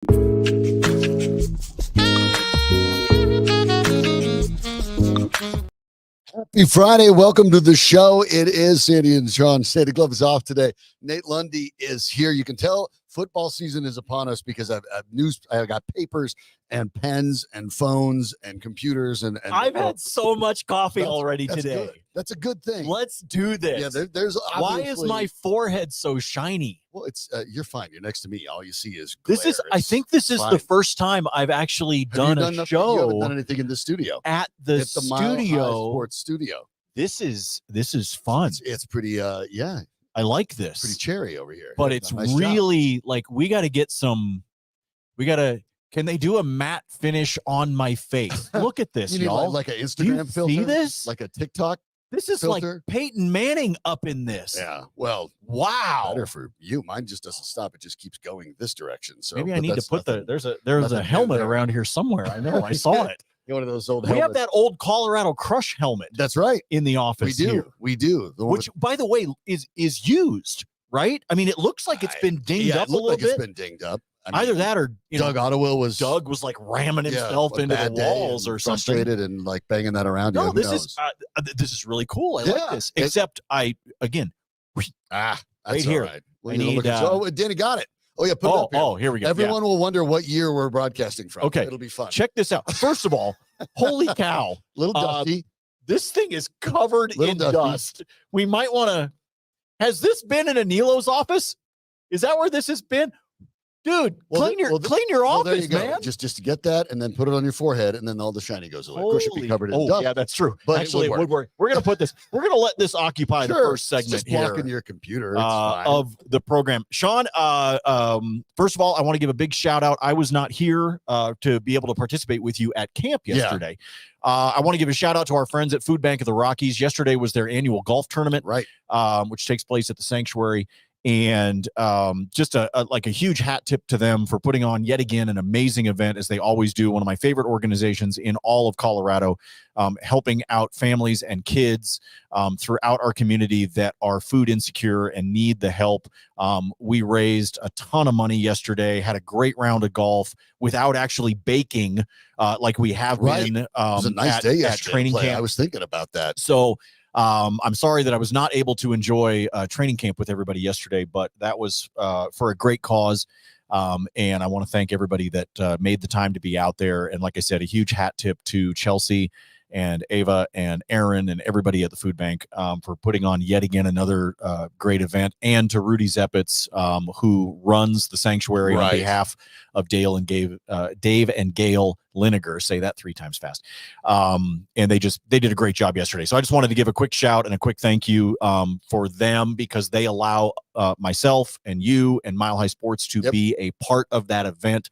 Happy Friday. Welcome to the show. It is Sandy and Sean. Sandy Clough is off today. Nate Lundy is here. You can tell football season is upon us because I've got papers and pens and phones and computers. And I've had so much coffee already today. Good. That's a good thing. Let's do this. Yeah, there's why is my forehead so shiny? Well, it's you're fine. You're next to me. All you see is glare. I think this is the first time I've actually done a show. You haven't done anything in the studio. At the studio. Sports studio. This is fun. It's pretty yeah. I like this. Pretty cherry over here. But it's really like we got to get some. Can they do a matte finish on my face? Look at this, y'all. Like an Instagram filter. See this? Like a TikTok. This is filter. Like Peyton Manning up in this. Yeah. Well, wow. Better for you. Mine just doesn't stop. It just keeps going this direction. So maybe I need to put there's a helmet around here somewhere. I know. I saw it. One of those old helmets. We have that old Colorado Crush helmet. That's right. In the office. We do. Which, by the way, is used, right? I mean, it looks like it's been dinged up a little bit. It's been dinged up. I mean, either that or Doug was like ramming himself into the walls or something. Frustrated and like banging that around. No, this is really cool. I like this. Except right here. Right. Well, Danny got it. Oh yeah, put it up here. Oh, here we go. Everyone will wonder what year we're broadcasting from. Okay, it'll be fun. Check this out. First of all, holy cow, little dusty. This thing is covered in dust. We might want to. Has this been in Aniello's office? Is that where this has been? Dude, clean your office, there you go. Man. Just to get that and then put it on your forehead and then all the shiny goes away. Of course, you'd be covered in dust. Yeah, that's true. But actually, it would work. We're going to let this occupy the first segment just blocking your computer of the program. Sean, first of all, I want to give a big shout out. I was not here to be able to participate with you at camp yesterday. Yeah. I want to give a shout out to our friends at Food Bank of the Rockies. Yesterday was their annual golf tournament, right? Which takes place at the sanctuary. And just a huge hat tip to them for putting on yet again an amazing event, as they always do. One of my favorite organizations in all of Colorado, helping out families and kids throughout our community that are food insecure and need the help. We raised a ton of money yesterday, had a great round of golf without actually baking like we have been. It was a nice day at training camp. I was thinking about that. So I'm sorry that I was not able to enjoy training camp with everybody yesterday, but that was for a great cause. And I want to thank everybody that made the time to be out there. And like I said, a huge hat tip to Chelsea and Ava and Aaron and everybody at the food bank for putting on yet again another great event, and to Rudy Zeppitz, who runs the sanctuary on behalf of Dave and Gail Linegar. Say that 3 times fast. And they did a great job yesterday. So I just wanted to give a quick shout and a quick thank you for them, because they allow myself and you and Mile High Sports to be a part of that event.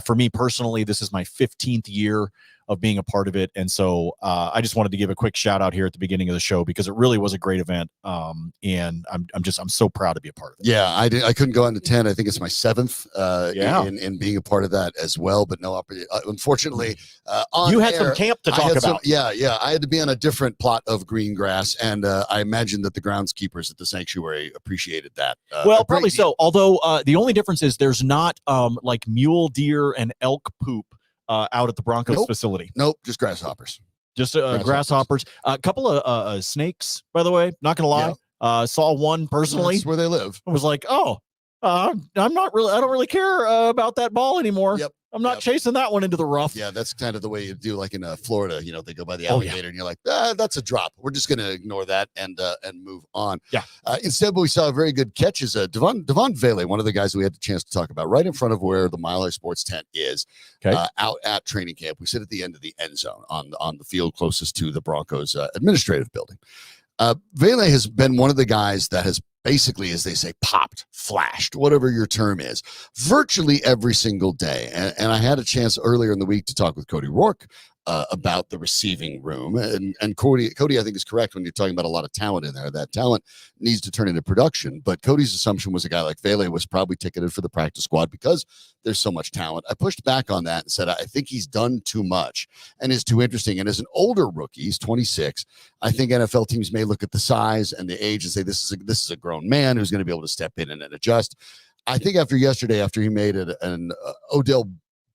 For me personally, this is my 15th year of being a part of it. And so I just wanted to give a quick shout out here at the beginning of the show, because it really was a great event. And I'm so proud to be a part of it. Yeah, I couldn't go on to 10. I think it's my 7th in being a part of that as well. But no, unfortunately, you had some camp to talk about. I had to be on a different plot of green grass. And I imagine that the groundskeepers at the sanctuary appreciated that. Well, probably so. Although the only difference is there's not like mule deer and elk poop out at the Broncos facility. Nope, just grasshoppers. Just grasshoppers. A couple of snakes, by the way. Not gonna lie. Saw one personally. That's where they live. I was like, I don't really care about that ball anymore. Yep. I'm not chasing that one into the rough. Yeah, that's kind of the way you do, like in Florida. They go by the alligator, and you're like, that's a drop. We're just going to ignore that and move on. Yeah. Instead, we saw a very good catch is Devon Vele, one of the guys we had the chance to talk about, right in front of where the Mile High Sports tent is, out at training camp. We sit at the end of the end zone on the field closest to the Broncos administrative building. Vele has been one of the guys that has basically, as they say, popped, flashed, whatever your term is, virtually every single day. And I had a chance earlier in the week to talk with Cody Roark about the receiving room. And Cody, I think, is correct when you're talking about a lot of talent in there. That talent needs to turn into production. But Cody's assumption was a guy like Vele was probably ticketed for the practice squad because there's so much talent. I pushed back on that and said, I think he's done too much and is too interesting. And as an older rookie, he's 26, I think NFL teams may look at the size and the age and say, this is a grown man who's going to be able to step in and adjust. I think after yesterday, after he made an Odell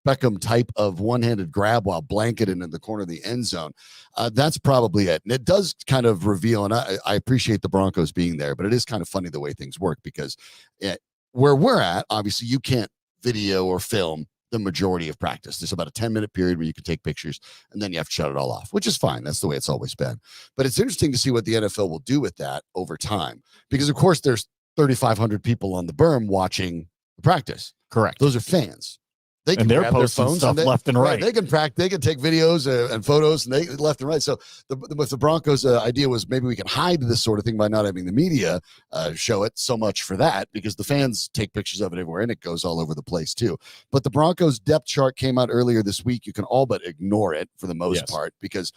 Beckham type of one-handed grab while blanketed in the corner of the end zone, that's probably it. And it does kind of reveal, and I appreciate the Broncos being there, but it is kind of funny the way things work because where we're at, obviously you can't video or film the majority of practice. There's about a 10-minute period where you can take pictures and then you have to shut it all off, which is fine. That's the way it's always been. But it's interesting to see what the NFL will do with that over time because, of course, there's 3,500 people on the berm watching the practice. Correct. Those are fans. They can they're posting their phones stuff left and right. They can practice. They can take videos and photos and they left and right. So with the Broncos, idea was maybe we can hide this sort of thing by not having the media show it so much for that because the fans take pictures of it everywhere and it goes all over the place too. But the Broncos depth chart came out earlier this week. You can all but ignore it for the most part because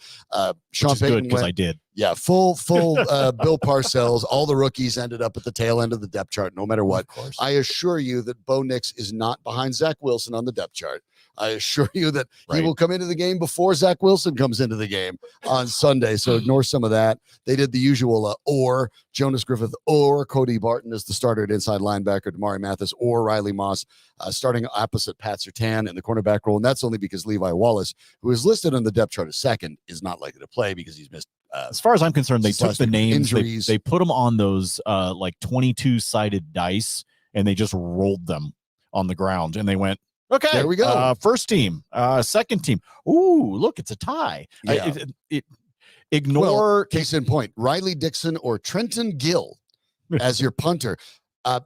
Sean Payton because I did. Yeah, full Bill Parcells. All the rookies ended up at the tail end of the depth chart, no matter what. I assure you that Bo Nix is not behind Zach Wilson on the depth chart. I assure you that he will come into the game before Zach Wilson comes into the game on Sunday. So ignore some of that. They did the usual or Jonas Griffith or Cody Barton as the starter at inside linebacker, Damari Mathis or Riley Moss starting opposite Pat Surtain in the cornerback role. And that's only because Levi Wallace, who is listed on the depth chart as second, is not likely to play because he's missed. As far as I'm concerned, they took the names, injuries. They put them on those like 22-sided dice, and they just rolled them on the ground, and they went, okay, there we go. First team, second team. Ooh, look, it's a tie. Yeah. Ignore case in point, Riley Dixon or Trenton Gill as your punter. The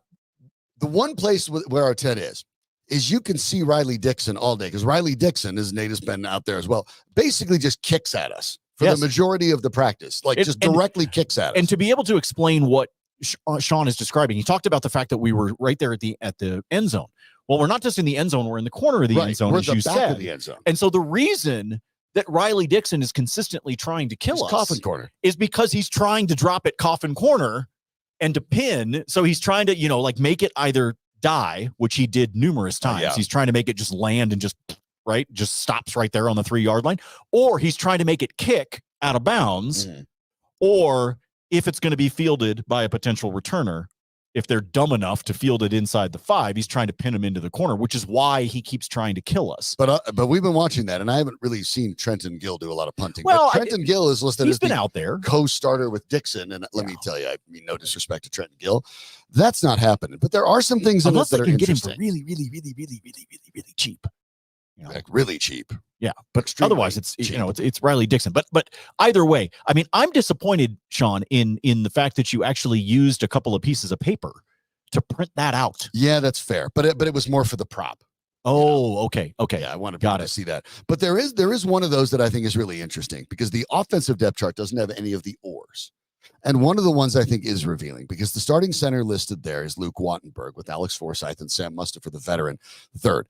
one place where our Ted is you can see Riley Dixon all day because Riley Dixon, as Nate has been out there as well, basically just kicks at us for the majority of the practice, just directly kicks at us. And to be able to explain what Sean is describing, he talked about the fact that we were right there at the end zone. Well, we're not just in the end zone; we're in the corner of the end zone, as you said. Of the end zone. And so the reason that Riley Dixon is consistently trying to kill us coffin corner is because he's trying to drop it coffin corner and to pin. So he's trying to, make it either die, which he did numerous times. Yeah. He's trying to make it just land and just stops right there on the 3-yard line, or he's trying to make it kick out of bounds, or if it's going to be fielded by a potential returner, if they're dumb enough to field it inside the 5, he's trying to pin him into the corner, which is why he keeps trying to kill us. But we've been watching that, and I haven't really seen Trenton Gill do a lot of punting. Well, but Trenton Gill is listed as out there co-starter with Dixon, and let me tell you, I mean no disrespect to Trenton Gill, that's not happening. But there are some things in it that are interesting. Get him for really, really, really, really, really, really, really cheap. Like really cheap. Yeah, but otherwise it's Riley Dixon. But either way, I mean, I'm disappointed, Sean, in the fact that you actually used a couple of pieces of paper to print that out. Yeah, that's fair. But it was more for the prop. Oh, okay. Yeah, I want to see that. But there is one of those that I think is really interesting because the offensive depth chart doesn't have any of the ors. And one of the ones I think is revealing because the starting center listed there is Luke Wattenberg with Alex Forsythe and Sam Mustard for the veteran third.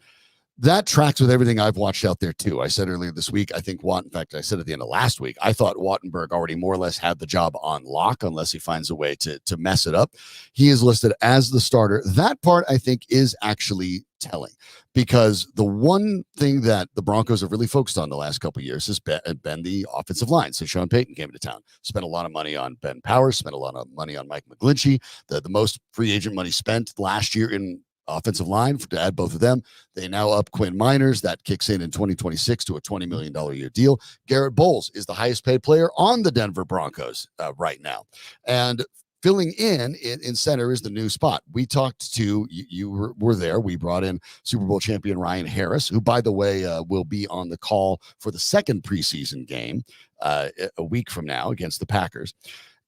That tracks with everything I've watched out there, too. I said earlier this week, I think in fact, I said at the end of last week, I thought Wattenberg already more or less had the job on lock unless he finds a way to mess it up. He is listed as the starter. That part, I think, is actually telling because the one thing that the Broncos have really focused on the last couple of years has been the offensive line. So Sean Payton came to town, spent a lot of money on Ben Powers, spent a lot of money on Mike McGlinchey, the most free agent money spent last year in offensive line to add both of them. They now up Quinn Miners. That kicks in 2026 to a $20 million a year deal. Garrett Bowles is the highest paid player on the Denver Broncos right now. And filling in center is the new spot. We talked to, you were there. We brought in Super Bowl champion Ryan Harris, who, by the way, will be on the call for the second preseason game a week from now against the Packers.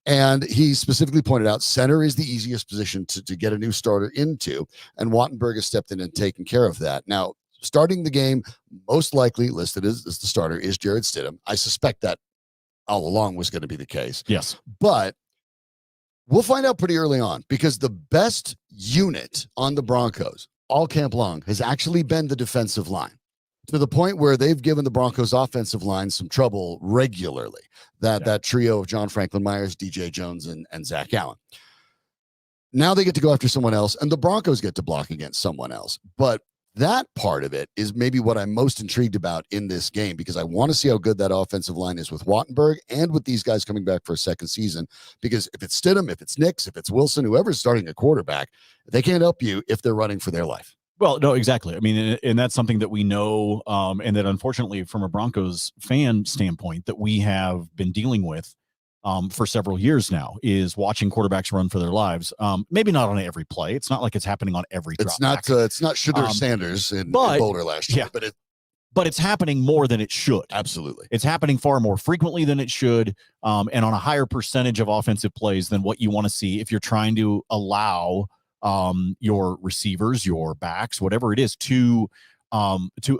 And he specifically pointed out center is the easiest position to get a new starter into, and Wattenberg has stepped in and taken care of that. Now, starting the game, most likely listed as the starter is Jarrett Stidham. I suspect that all along was going to be the case. Yes. But we'll find out pretty early on because the best unit on the Broncos all camp long has actually been the defensive line, to the point where they've given the Broncos offensive line some trouble regularly. That trio of John Franklin Myers, DJ Jones, and Zach Allen. Now they get to go after someone else, and the Broncos get to block against someone else. But That part of it is maybe what I'm most intrigued about in this game, because I want to see how good that offensive line is with Wattenberg and with these guys coming back for a second season. Because if it's Stidham, if it's Nix, if it's Wilson, whoever's starting a quarterback, they can't help you if they're running for their life. Well, no, exactly. I mean, and that's something that we know, and that unfortunately, from a Broncos fan standpoint, that we have been dealing with for several years now, is watching quarterbacks run for their lives. Maybe not on every play. It's not like it's happening on every drop It's not. It's not Shedeur Sanders in Boulder last year, but it's happening more than it should. Absolutely, it's happening far more frequently than it should, and on a higher percentage of offensive plays than what you want to see if you're trying to allow your receivers, your backs, whatever it is, to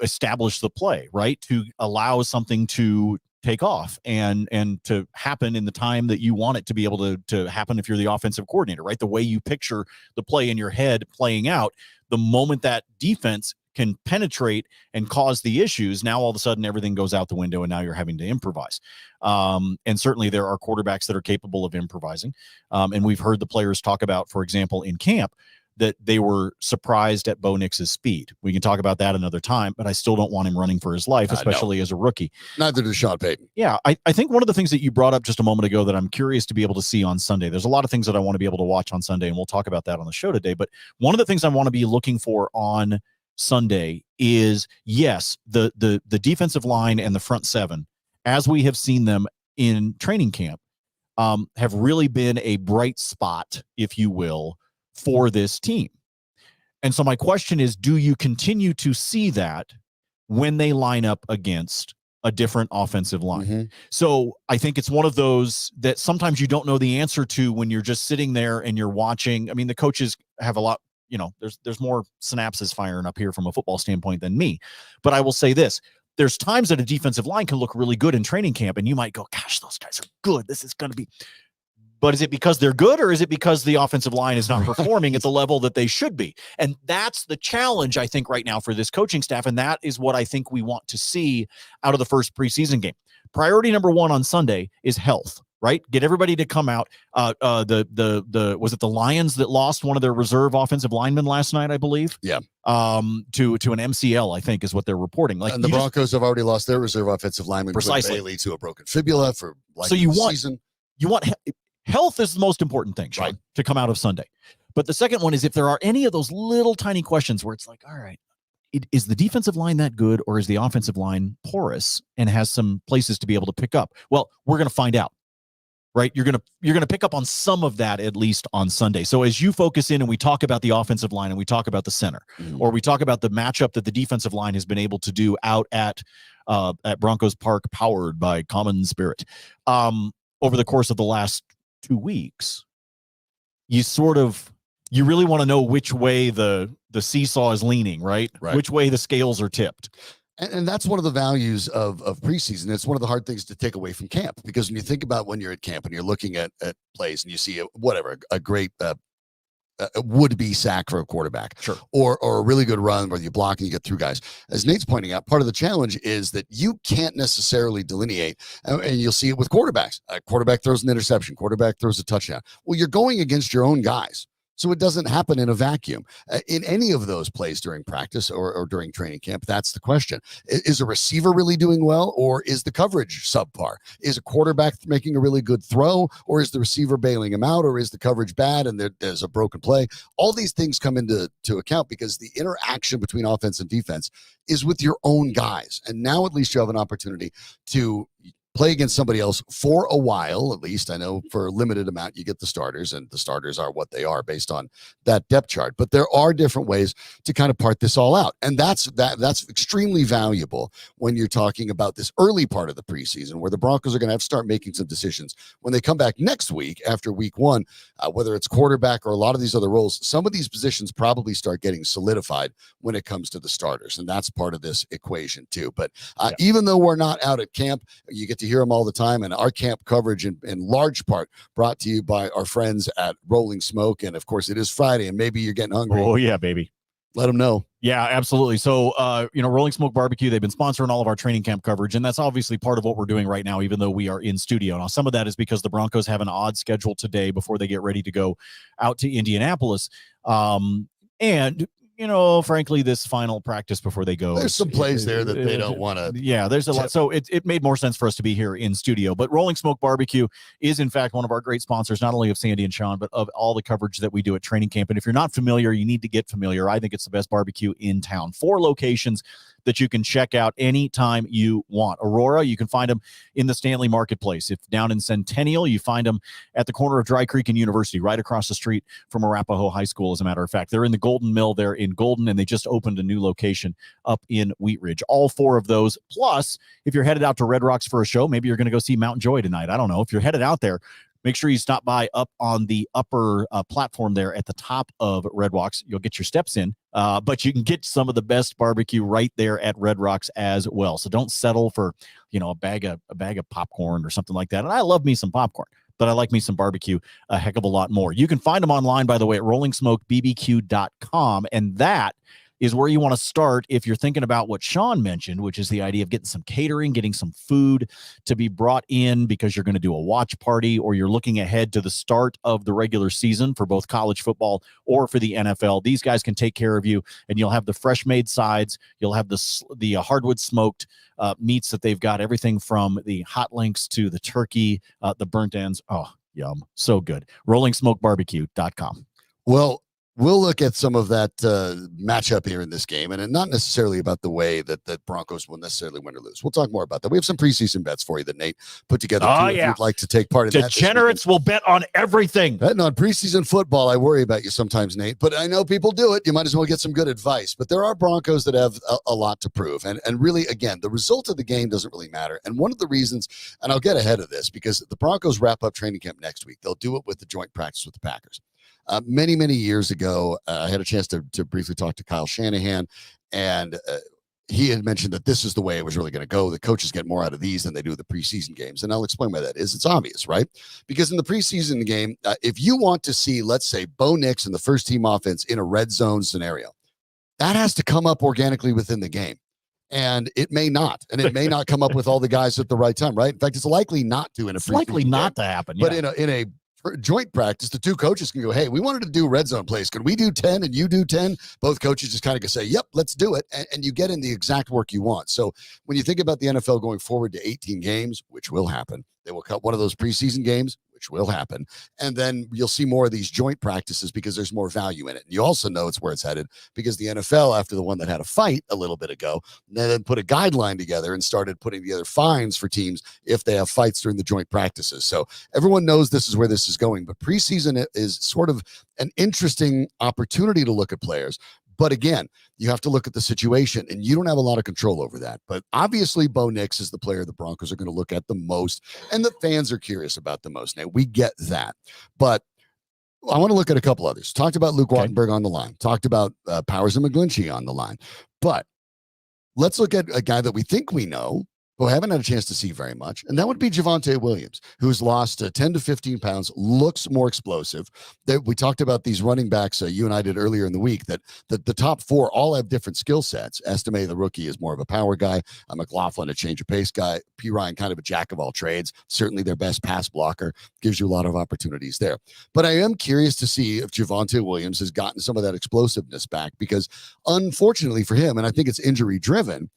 establish the play, right? To allow something to take off and to happen in the time that you want it to be able to happen if you're the offensive coordinator, right? The way you picture the play in your head playing out, the moment that defense can penetrate and cause the issues, now all of a sudden everything goes out the window and now you're having to improvise. And certainly there are quarterbacks that are capable of improvising. And we've heard the players talk about, for example, in camp, that they were surprised at Bo Nix's speed. We can talk about that another time, but I still don't want him running for his life, especially as a rookie. Neither does Sean Payton. Yeah, I think one of the things that you brought up just a moment ago that I'm curious to be able to see on Sunday, there's a lot of things that I want to be able to watch on Sunday, and we'll talk about that on the show today. But one of the things I want to be looking for on Sunday is, yes, the defensive line and the front seven, as we have seen them in training camp, have really been a bright spot, if you will, for this team. And so my question is, do you continue to see that when they line up against a different offensive line? Mm-hmm. So I think it's one of those that sometimes you don't know the answer to when you're just sitting there and you're watching. I mean, the coaches have a lot, there's more synapses firing up here from a football standpoint than me. But I will say this. There's times that a defensive line can look really good in training camp, and you might go, gosh, those guys are good. This is going to be... But is it because they're good, or is it because the offensive line is not performing at the level that they should be? And that's the challenge, I think, right now for this coaching staff. And that is what I think we want to see out of the first preseason game. Priority number one on Sunday is health, right? Get everybody to come out. Was it the Lions that lost one of their reserve offensive linemen last night, I believe? Yeah. To an MCL, I think is what they're reporting. And the Broncos have already lost their reserve offensive lineman, precisely, Bailey, to a broken fibula for so you want health is the most important thing, Sean, right, to come out of Sunday. But the second one is, if there are any of those little tiny questions where it's like, all right, is the defensive line that good, or is the offensive line porous and has some places to be able to pick up? Well, we're going to find out, right? You're going to pick up on some of that at least on Sunday. So as you focus in and we talk about the offensive line and we talk about the center, or we talk about the matchup that the defensive line has been able to do out at Broncos Park, powered by Common Spirit, over the course of the last 2 weeks, you really want to know which way the seesaw is leaning, right? Which way the scales are tipped. And that's one of the values of preseason. It's one of the hard things to take away from camp, because when you think about when you're at camp and you're looking at plays and you see a great would-be sack for a quarterback, sure, or a really good run where you block and you get through guys. As Nate's pointing out, part of the challenge is that you can't necessarily delineate, and you'll see it with quarterbacks. A quarterback throws an interception, quarterback throws a touchdown. Well, you're going against your own guys. So it doesn't happen in a vacuum. In any of those plays during practice or during training camp, that's the question. Is a receiver really doing well, or is the coverage subpar? Is a quarterback making a really good throw, or is the receiver bailing him out, or is the coverage bad and there's a broken play? All these things come into account, because the interaction between offense and defense is with your own guys. And now at least you have an opportunity to play against somebody else for a while, at least. I know for a limited amount you get the starters, and the starters are what they are based on that depth chart. But there are different ways to kind of part this all out. And that's extremely valuable when you're talking about this early part of the preseason, where the Broncos are going to have to start making some decisions. When they come back next week after week one, whether it's quarterback or a lot of these other roles, some of these positions probably start getting solidified when it comes to the starters. And that's part of this equation too. But even though we're not out at camp, you get to hear them all the time, and our camp coverage in large part brought to you by our friends at Rolling Smoke. And of course it is Friday, and maybe you're getting hungry. Oh yeah, baby. Let them know. Yeah, absolutely. So, Rolling Smoke Barbecue, they've been sponsoring all of our training camp coverage, and that's obviously part of what we're doing right now, even though we are in studio. Now, some of that is because the Broncos have an odd schedule today before they get ready to go out to Indianapolis. And frankly, this final practice before they go. There's some plays there that they don't want to. Yeah, there's a lot. So it made more sense for us to be here in studio. But Rolling Smoke Barbecue is, in fact, one of our great sponsors, not only of Sandy and Sean, but of all the coverage that we do at training camp. And if you're not familiar, you need to get familiar. I think it's the best barbecue in town. 4 locations that you can check out anytime you want. Aurora, you can find them in the Stanley Marketplace. If down in Centennial, you find them at the corner of Dry Creek and University, right across the street from Arapahoe High School, as a matter of fact. They're in the Golden Mill there in Golden, and they just opened a new location up in Wheat Ridge. All 4 of those. Plus, if you're headed out to Red Rocks for a show, maybe you're going to go see Mountain Joy tonight. I don't know. If you're headed out there, make sure you stop by up on the upper platform there at the top of Red Rocks. You'll get your steps in, but you can get some of the best barbecue right there at Red Rocks as well. So don't settle for, a bag of popcorn or something like that. And I love me some popcorn, but I like me some barbecue a heck of a lot more. You can find them online, by the way, at rollingsmokebbq.com, and that is where you want to start if you're thinking about what Sean mentioned, which is the idea of getting some catering, getting some food to be brought in because you're going to do a watch party, or you're looking ahead to the start of the regular season for both college football or for the NFL. These guys can take care of you, and you'll have the fresh made sides. You'll have the hardwood smoked meats that they've got, everything from the hot links to the turkey, the burnt ends. Oh, yum. So good. rollingsmokebarbecue.com. Well, we'll look at some of that matchup here in this game, and not necessarily about the way that the Broncos will necessarily win or lose. We'll talk more about that. We have some preseason bets for you that Nate put together. If you'd like to take part in that. Degenerates will bet on everything. Betting on preseason football, I worry about you sometimes, Nate, but I know people do it. You might as well get some good advice. But there are Broncos that have a lot to prove. And really, again, the result of the game doesn't really matter. And one of the reasons, and I'll get ahead of this, because the Broncos wrap up training camp next week. They'll do it with the joint practice with the Packers. Many, many years ago, I had a chance to briefly talk to Kyle Shanahan, and he had mentioned that this is the way it was really going to go. The coaches get more out of these than they do the preseason games, and I'll explain why that is. It's obvious, right? Because in the preseason game, if you want to see, let's say, Bo Nix and the first-team offense in a red zone scenario, that has to come up organically within the game. And it may not, and it may not come up with all the guys at the right time, right? In fact, it's likely not to in a preseason likely not game. To happen. But in a joint practice, the 2 coaches can go, hey, we wanted to do red zone plays. Can we do 10 and you do 10? Both coaches just kind of say, yep, let's do it. And you get in the exact work you want. So when you think about the NFL going forward to 18 games, which will happen, they will cut one of those preseason games, which will happen. And then you'll see more of these joint practices because there's more value in it. And you also know it's where it's headed because the NFL, after the one that had a fight a little bit ago, then put a guideline together and started putting together fines for teams if they have fights during the joint practices. So everyone knows this is where this is going. But preseason is sort of an interesting opportunity to look at players. But again, you have to look at the situation, and you don't have a lot of control over that. But obviously, Bo Nix is the player the Broncos are going to look at the most, and the fans are curious about the most. Now, we get that. But I want to look at a couple others. Talked about Luke Wattenberg on the line. Talked about Powers and McGlinchey on the line. But let's look at a guy that we think we know, who I haven't had a chance to see very much, and that would be Javonte Williams, who's lost 10 to 15 pounds, looks more explosive. We talked about these running backs, you and I did earlier in the week, that the top 4 all have different skill sets. Estime, the rookie, is more of a power guy. McLaughlin, a change of pace guy. Piro, kind of a jack of all trades. Certainly their best pass blocker. Gives you a lot of opportunities there. But I am curious to see if Javonte Williams has gotten some of that explosiveness back, because unfortunately for him, and I think it's injury-driven,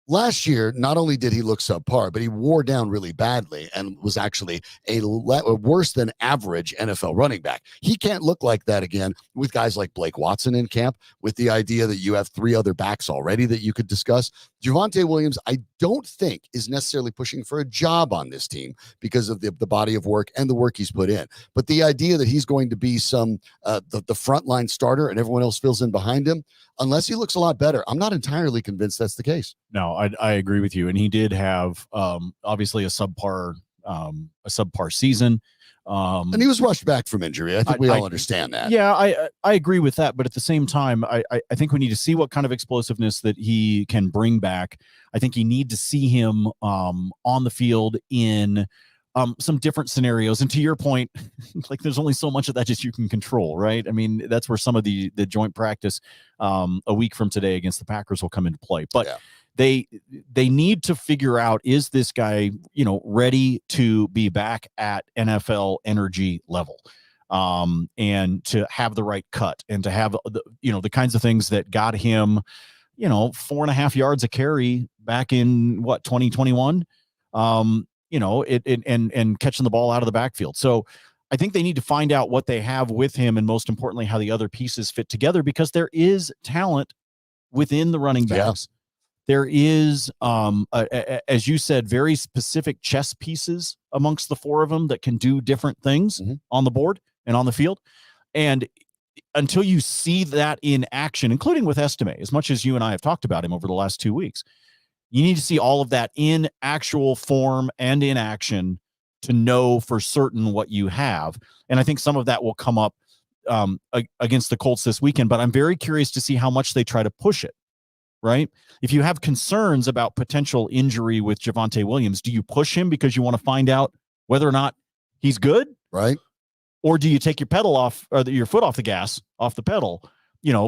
last year, not only did he look subpar, but he wore down really badly and was actually a worse than average NFL running back. He can't look like that again with guys like Blake Watson in camp, with the idea that you have 3 other backs already that you could discuss. Javonte Williams, I don't think, is necessarily pushing for a job on this team because of the body of work and the work he's put in. But the idea that he's going to be the frontline starter and everyone else fills in behind him, unless he looks a lot better, I'm not entirely convinced that's the case. No, I agree with you. And he did have obviously a subpar season. And he was rushed back from injury. I think we all understand that. Yeah, I agree with that. But at the same time, I think we need to see what kind of explosiveness that he can bring back. I think you need to see him on the field in some different scenarios. And to your point, like, there's only so much of that that you can control, right? I mean, that's where some of the joint practice a week from today against the Packers will come into play. But yeah, they need to figure out, is this guy, ready to be back at NFL energy level? and to have the right cut and to have the kinds of things that got him 4.5 yards a carry back in 2021, and catching the ball out of the backfield. So I think they need to find out what they have with him, and most importantly, how the other pieces fit together, because there is talent within the running backs. There is, as you said, very specific chess pieces amongst the four of them that can do different things on the board and on the field. And until you see that in action, including with Estime, as much as you and I have talked about him over the last 2 weeks, you need to see all of that in actual form and in action to know for certain what you have. And I think some of that will come up against the Colts this weekend, but I'm very curious to see how much they try to push it, right? If you have concerns about potential injury with Javonte Williams, do you push him because you want to find out whether or not he's good? Right. Or do you take your pedal off, or your foot off the gas, off the pedal,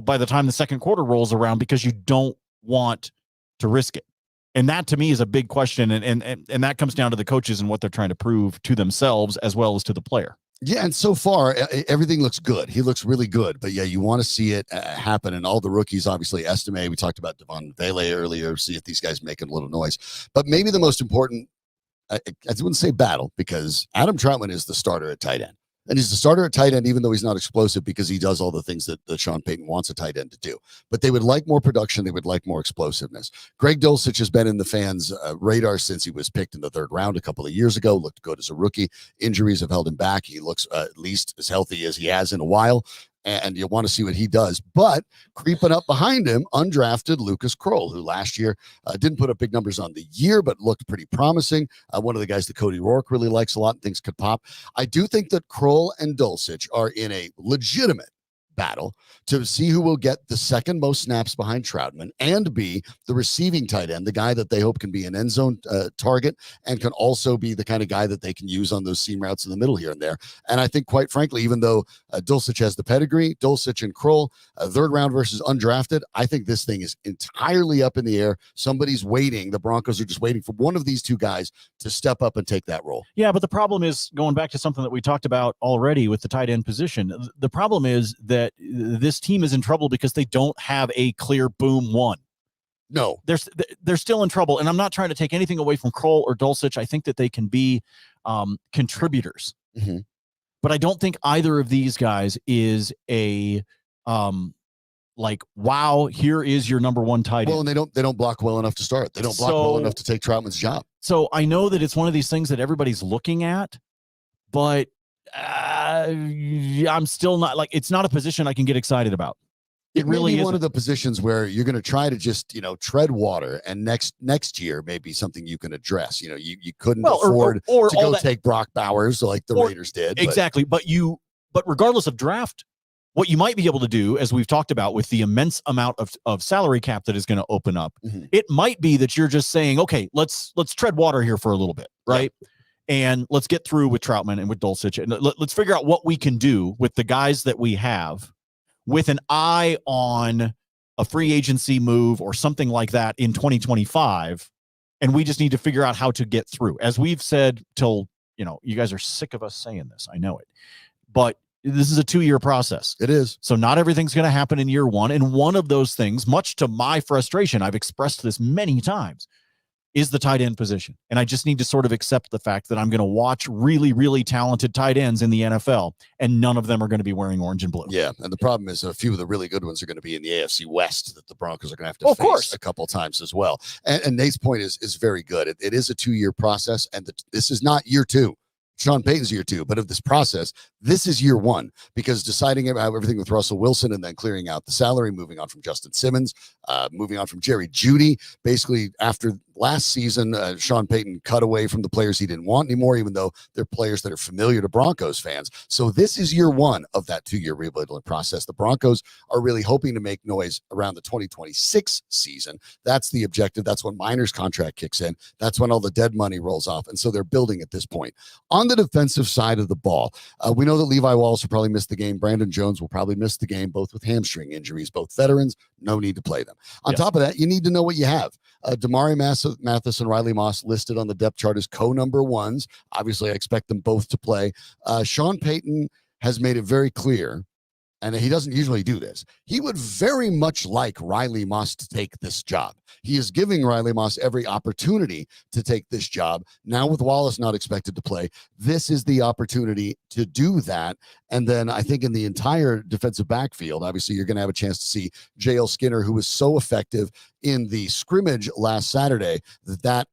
by the time the second quarter rolls around, because you don't want to risk it? And that, to me, is a big question. And that comes down to the coaches and what they're trying to prove to themselves as well as to the player. Yeah, and so far, everything looks good. He looks really good. But, yeah, you want to see it happen. And all the rookies, obviously, Estime, we talked about Devon Vele earlier, see if these guys making a little noise. But maybe the most important, I wouldn't say battle, because Adam Troutman is the starter at tight end. And he's the starter at tight end, even though he's not explosive, because he does all the things that Sean Payton wants a tight end to do. But they would like more production. They would like more explosiveness. Greg Dulcich has been in the fans' radar since he was picked in the third round a couple of years ago. Looked good as a rookie. Injuries have held him back. He looks at least as healthy as he has in a while. And you want to see what he does. But creeping up behind him, undrafted Lucas Kroll, who last year didn't put up big numbers on the year, but looked pretty promising. One of the guys that Cody Roark really likes a lot and thinks could pop. I do think that Kroll and Dulcich are in a legitimate battle to see who will get the second most snaps behind Troutman and be the receiving tight end, the guy that they hope can be an end zone target and can also be the kind of guy that they can use on those seam routes in the middle here and there. And I think, quite frankly, even though Dulcich has the pedigree, Dulcich and Kroll, third round versus undrafted, I think this thing is entirely up in the air. Somebody's waiting. The Broncos are just waiting for one of these two guys to step up and take that role. Yeah, but the problem is, going back to something that we talked about already with the tight end position, the problem is that this team is in trouble because they don't have a clear boom one. No, they're still in trouble. And I'm not trying to take anything away from Kroll or Dulcich. I think that they can be contributors, but I don't think either of these guys is a wow, here is your number one tight end. Well, and they don't block well enough to start. They don't block well enough to take Troutman's job. So I know that it's one of these things that everybody's looking at, but I'm still not, it's not a position I can get excited about. It really is one of the positions where you're going to try to just, tread water, and next year maybe something you can address. You couldn't afford to go take Brock Bowers like the Raiders did. Exactly. But regardless of draft, what you might be able to do, as we've talked about with the immense amount of salary cap that is going to open up, it might be that you're just saying, okay, let's tread water here for a little bit. Right. Yeah. And let's get through with Troutman and with Dulcich, and let's figure out what we can do with the guys that we have, with an eye on a free agency move or something like that in 2025. And we just need to figure out how to get through. As we've said till, you guys are sick of us saying this. I know it. But this is a 2-year process. It is. So not everything's going to happen in year one. And one of those things, much to my frustration, I've expressed this many times, is the tight end position. And I just need to sort of accept the fact that I'm going to watch really, really talented tight ends in the NFL, and none of them are going to be wearing orange and blue. Yeah, and the problem is a few of the really good ones are going to be in the AFC West that the Broncos are going to have to face a couple times as well. And Nate's point is very good. It is a 2-year process, and this is not year 2. Sean Payton's year 2, but of this process, this is year 1, because deciding about everything with Russell Wilson and then clearing out the salary, moving on from Justin Simmons, moving on from Jerry Jeudy. Basically, after last season, Sean Payton cut away from the players he didn't want anymore, even though they're players that are familiar to Broncos fans. So this is year 1 of that 2-year rebuilding process. The Broncos are really hoping to make noise around the 2026 season. That's the objective. That's when Miner's contract kicks in. That's when all the dead money rolls off. And so they're building at this point. On the defensive side of the ball, we know that Levi Wallace will probably miss the game. Brandon Jones will probably miss the game, both with hamstring injuries, both veterans. No need to play them. On top of that, you need to know what you have. Damari Mathis and Riley Moss listed on the depth chart as co-number 1s. Obviously, I expect them both to play. Sean Payton has made it very clear, and he doesn't usually do this, he would very much like Riley Moss to take this job. He is giving Riley Moss every opportunity to take this job. Now, with Wallace not expected to play, this is the opportunity to do that. And then I think in the entire defensive backfield, obviously, you're going to have a chance to see J.L. Skinner, who was so effective in the scrimmage last Saturday,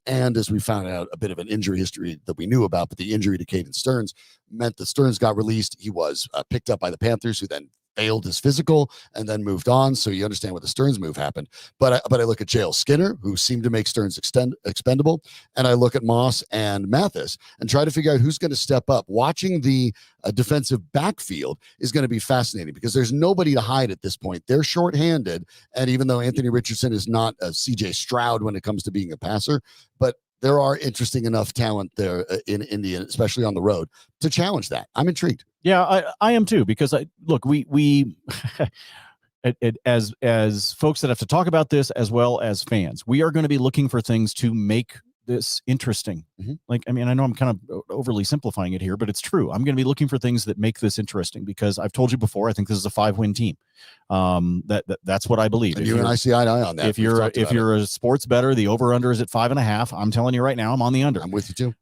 and as we found out, a bit of an injury history that we knew about, but the injury to Caden Stearns meant that Stearns got released. He was picked up by the Panthers, who then failed his physical and then moved on. So you understand what the Stearns move happened. But I look at J.L. Skinner, who seemed to make Stearns expendable, and I look at Moss and Mathis and try to figure out who's going to step up. Watching the defensive backfield is going to be fascinating because there's nobody to hide at this point. They're shorthanded, and even though Anthony Richardson is not a C.J. Stroud when it comes to being a passer, but there are interesting enough talent there in India, especially on the road, to challenge that. I'm intrigued. Yeah, I am too, because we as folks that have to talk about this as well as fans, we are going to be looking for things to make this interesting. Mm-hmm. Like, I mean, I know I'm kind of overly simplifying it here, but it's true. I'm going to be looking for things that make this interesting because I've told you before, I think this is a 5-win team. That's what I believe. And you and I see eye to eye on that. If you're a sports bettor, the over under is at 5.5. I'm telling you right now, I'm on the under. I'm with you too.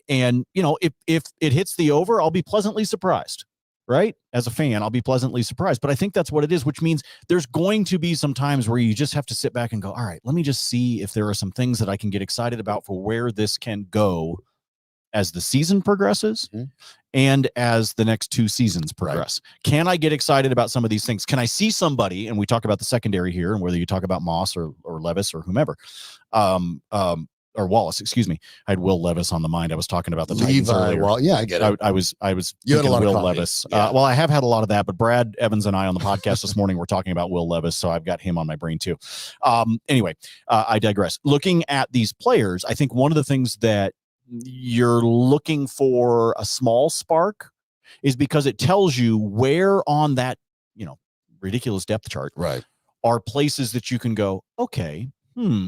And you know, if it hits the over, I'll be pleasantly surprised. Right? As a fan, I'll be pleasantly surprised. But I think that's what it is, which means there's going to be some times where you just have to sit back and go, all right, let me just see if there are some things that I can get excited about for where this can go as the season progresses and as the next 2 seasons progress. Right. Can I get excited about some of these things? Can I see somebody, and we talk about the secondary here, and whether you talk about Moss or Levis or whomever, or Wallace, excuse me. I had Will Levis on the mind. I was talking about the Titans earlier. Well, yeah, I get it. I was you had a lot Will of Levis. Yeah. Well, I have had a lot of that, but Brad Evans and I on the podcast this morning were talking about Will Levis, so I've got him on my brain too. Anyway, I digress. Looking at these players, I think one of the things that you're looking for a small spark is because it tells you where on that, ridiculous depth chart are places that you can go, okay,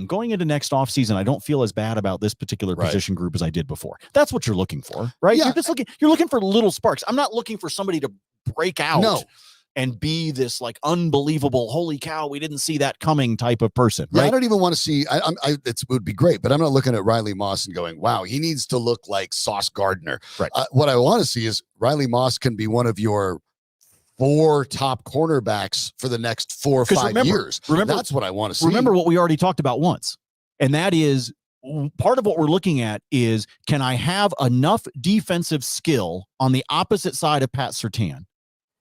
going into next offseason, I don't feel as bad about this particular position group as I did before. That's what you're looking for, right? Yeah. You're looking for little sparks. I'm not looking for somebody to break out and be this like unbelievable, holy cow, we didn't see that coming type of person. Yeah, right? I don't even want to see, it would be great, but I'm not looking at Riley Moss and going, wow, he needs to look like Sauce Gardner. Right. What I want to see is Riley Moss can be one of your 4 top cornerbacks for the next 4 or 5 years. Remember, that's what I want to see. Remember what we already talked about once, and that is part of what we're looking at is, can I have enough defensive skill on the opposite side of Pat Surtain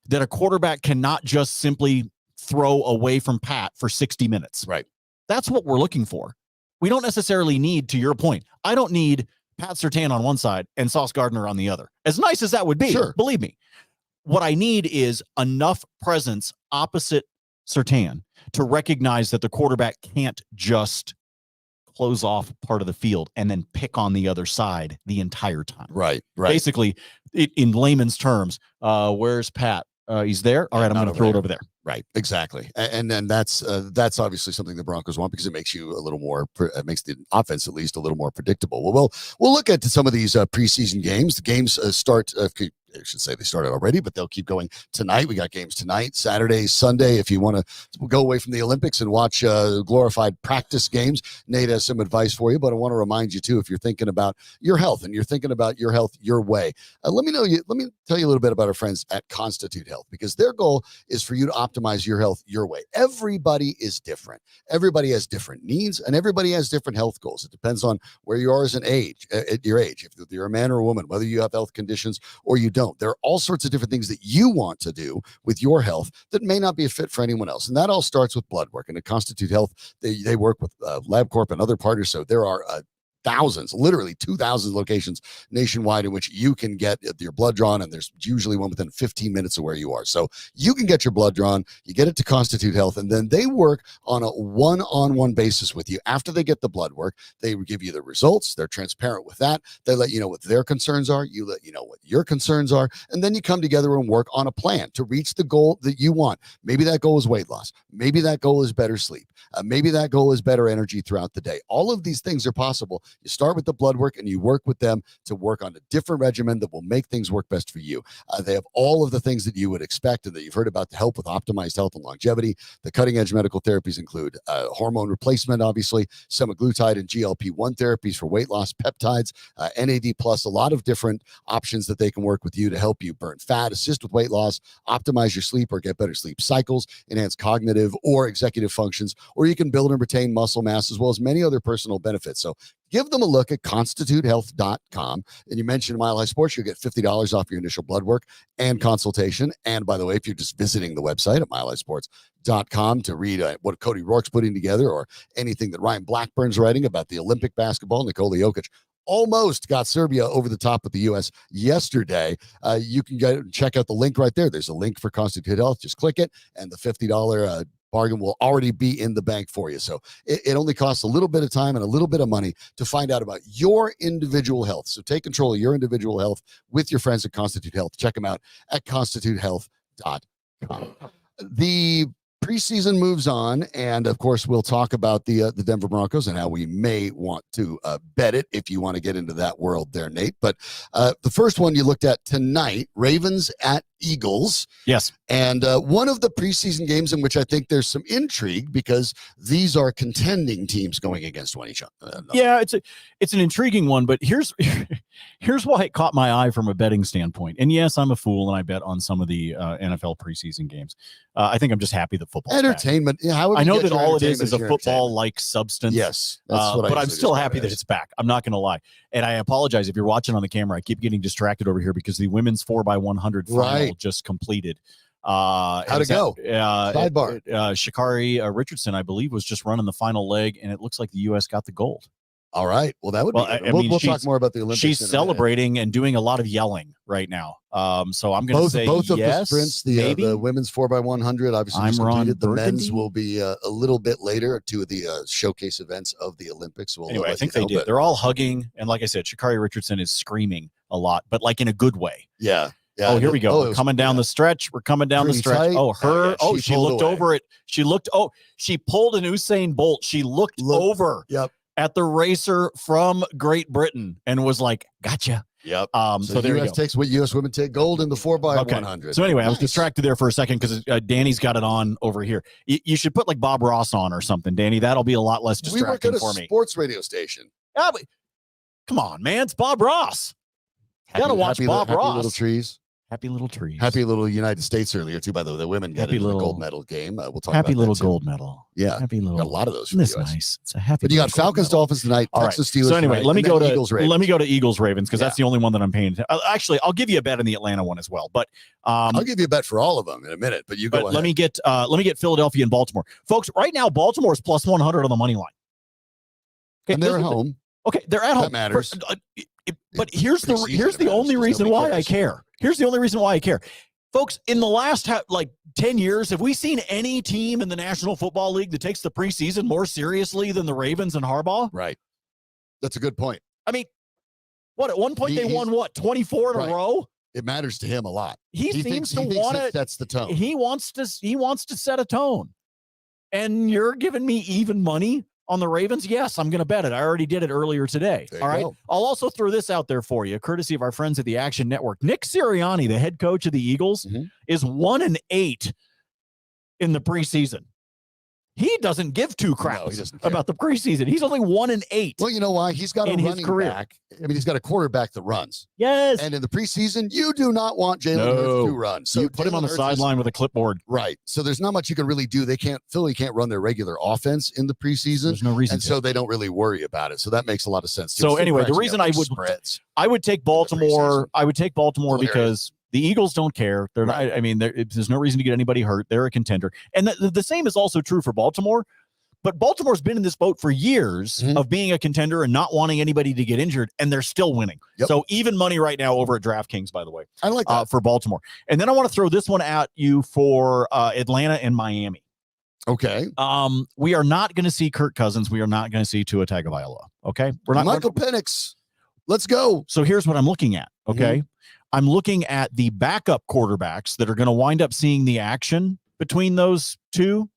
that a quarterback cannot just simply throw away from Pat for 60 minutes? Right. That's what we're looking for. We don't necessarily need, to your point, I don't need Pat Surtain on one side and Sauce Gardner on the other. As nice as that would be, believe me. What I need is enough presence opposite Surtain to recognize that the quarterback can't just close off part of the field and then pick on the other side the entire time. Right. Basically, in layman's terms, where's Pat? He's there. All right, I'm going to throw it over there. Right, exactly, and then that's obviously something the Broncos want because it makes you a little more, it makes the offense at least a little more predictable. Well, we'll look at some of these preseason games. The games start. I should say they started already, but they'll keep going tonight. We got games tonight, Saturday, Sunday. If you want to go away from the Olympics and watch glorified practice games, Nate has some advice for you. But I want to remind you too, if you're thinking about your health and you're thinking about your health your way, let me tell you a little bit about our friends at Constitute Health, because their goal is for you to optimize your health your way. Everybody is different. Everybody has different needs, and everybody has different health goals. It depends on where you are as an age, at your age, if you're a man or a woman, whether you have health conditions or you don't. There are all sorts of different things that you want to do with your health that may not be a fit for anyone else. And that all starts with blood work. And at Constitute Health, they work with LabCorp and other partners. So there are thousands, literally 2,000 locations nationwide in which you can get your blood drawn, and there's usually one within 15 minutes of where you are. So you can get your blood drawn, you get it to Constitute Health, and then they work on a one-on-one basis with you. After they get the blood work, they give you the results. They're transparent with that. They let you know what their concerns are. You let you know what your concerns are, and then you come together and work on a plan to reach the goal that you want. Maybe that goal is weight loss. Maybe that goal is better sleep. Maybe that goal is better energy throughout the day. All of these things are possible You start with the blood work and you work with them to work on a different regimen that will make things work best for you. They have all of the things that you would expect and that you've heard about to help with optimized health and longevity. The cutting-edge medical therapies include hormone replacement, obviously, semaglutide and GLP-1 therapies for weight loss, peptides, NAD+, a lot of different options that they can work with you to help you burn fat, assist with weight loss, optimize your sleep or get better sleep cycles, enhance cognitive or executive functions, or you can build and retain muscle mass as well as many other personal benefits. So give them a look at constitutehealth.com. And you mentioned Mile High Sports, you'll get $50 off your initial blood work and consultation. And by the way, if you're just visiting the website at milehighsports.com to read what Cody Roark's putting together or anything that Ryan Blackburn's writing about the Olympic basketball, Nikola Jokic almost got Serbia over the top of the U.S. yesterday. You can go check out the link right there. There's a link for Constitute Health. Just click it, and the $50 bargain will already be in the bank for you. So it only costs a little bit of time and a little bit of money to find out about your individual health. So take control of your individual health with your friends at Constitute Health. Check them out at constitutehealth.com. The preseason moves on, and of course, we'll talk about the Denver Broncos and how we may want to bet it if you want to get into that world there, Nate. But the first one you looked at tonight, Ravens at Eagles. Yes. And one of the preseason games in which I think there's some intrigue because these are contending teams going against one each other. Yeah, it's an intriguing one, but here's why it caught my eye from a betting standpoint. And yes, I'm a fool and I bet on some of the NFL preseason games. I think I'm just happy that football entertainment. Yeah, I know that all it is a football-like substance. Yes, that's what but I'm still happy that it's back. I'm not going to lie, and I apologize if you're watching on the camera. I keep getting distracted over here because the women's 4x100 final just completed. How'd it go? Sidebar. Sha'Carri Richardson, I believe, was just running the final leg, and it looks like the U.S. got the gold. All right. Well, that would be. We'll talk more about the Olympics. She's celebrating and doing a lot of yelling right now. So I'm going to say both yes, of the sprints, the women's 4x100, obviously just completed. The men's will be a little bit later, two of the showcase events of the Olympics. Anyway, I think they did. They're all hugging, and like I said, Sha'Carri Richardson is screaming a lot, but like in a good way. Yeah. Yeah, oh, here we go. We're coming down the stretch. We're coming down the stretch. Tight. She looked over it. She pulled an Usain Bolt. She looked over at the racer from Great Britain and was like, gotcha. Yep. So there U.S. takes what U.S. women take gold in the 4x100. So anyway, I was distracted there for a second because Danny's got it on over here. You should put like Bob Ross on or something, Danny. That'll be a lot less distracting for me. We work at a sports radio station. Yeah, but come on, man. It's Bob Ross. You got to watch Bob Ross. Happy Little Trees. Happy Little Trees. Happy Little United States earlier, too, by the way. The women got into the gold medal game. We'll talk happy about little that, gold medal. Yeah. Happy little. Got a lot of those. That's nice. It's a happy. But you got Falcons, Dolphins tonight. Texas Steelers. So anyway, let me go to Eagles Ravens because that's the only one that I'm paying. Actually, I'll give you a bet in the Atlanta one as well. But I'll give you a bet for all of them in a minute. But you go ahead. Let me get Philadelphia and Baltimore, folks. Right now, Baltimore is plus 100 on the money line. Okay, and they're at home. Okay, they're at home. That matters. But here's the only reason why I care. Here's the only reason why I care. Folks, in the last 10 years, have we seen any team in the National Football League that takes the preseason more seriously than the Ravens and Harbaugh? Right. That's a good point. I mean, at one point they won 24 in a row? It matters to him a lot. He seems to want it. That's the tone. He wants to set a tone. And you're giving me even money on the Ravens? Yes, I'm going to bet it. I already did it earlier today. All right. I'll also throw this out there for you, courtesy of our friends at the Action Network. Nick Sirianni, the head coach of the Eagles, is 1-8 in the preseason. He doesn't give two craps about the preseason. He's only 1-8. Well, you know why? He's got a running back. I mean, he's got a quarterback that runs. Yes. And in the preseason, you do not want Jalen Hurts to run. So you put him on the sideline with a clipboard. Right. So there's not much you can really do. Philly can't run their regular offense in the preseason. There's no reason. And so they don't really worry about it. So that makes a lot of sense. So anyway, the reason I would take Baltimore, because the Eagles don't care. They're not. I mean, there's no reason to get anybody hurt. They're a contender, and the same is also true for Baltimore. But Baltimore's been in this boat for years of being a contender and not wanting anybody to get injured, and they're still winning. Yep. So even money right now over at DraftKings, by the way. I like that for Baltimore. And then I want to throw this one at you for Atlanta and Miami. Okay. We are not going to see Kirk Cousins. We are not going to see Tua Tagovailoa. Okay. We're not. Michael Penix. Let's go. So here's what I'm looking at. Okay. I'm looking at the backup quarterbacks that are going to wind up seeing the action between those two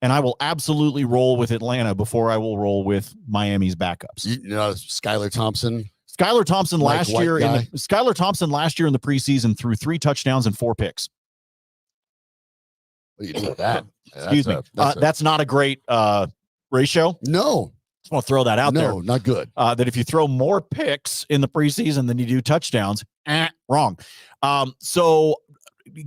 And I will absolutely roll with Atlanta before I will roll with Miami's backups. You know, Skylar Thompson. Skylar Thompson last year in the preseason threw 3 touchdowns and 4 picks. What do you do with that? Excuse me. That's not a great ratio. No. Just want to throw that out there. No, not good. That if you throw more picks in the preseason than you do touchdowns, wrong. So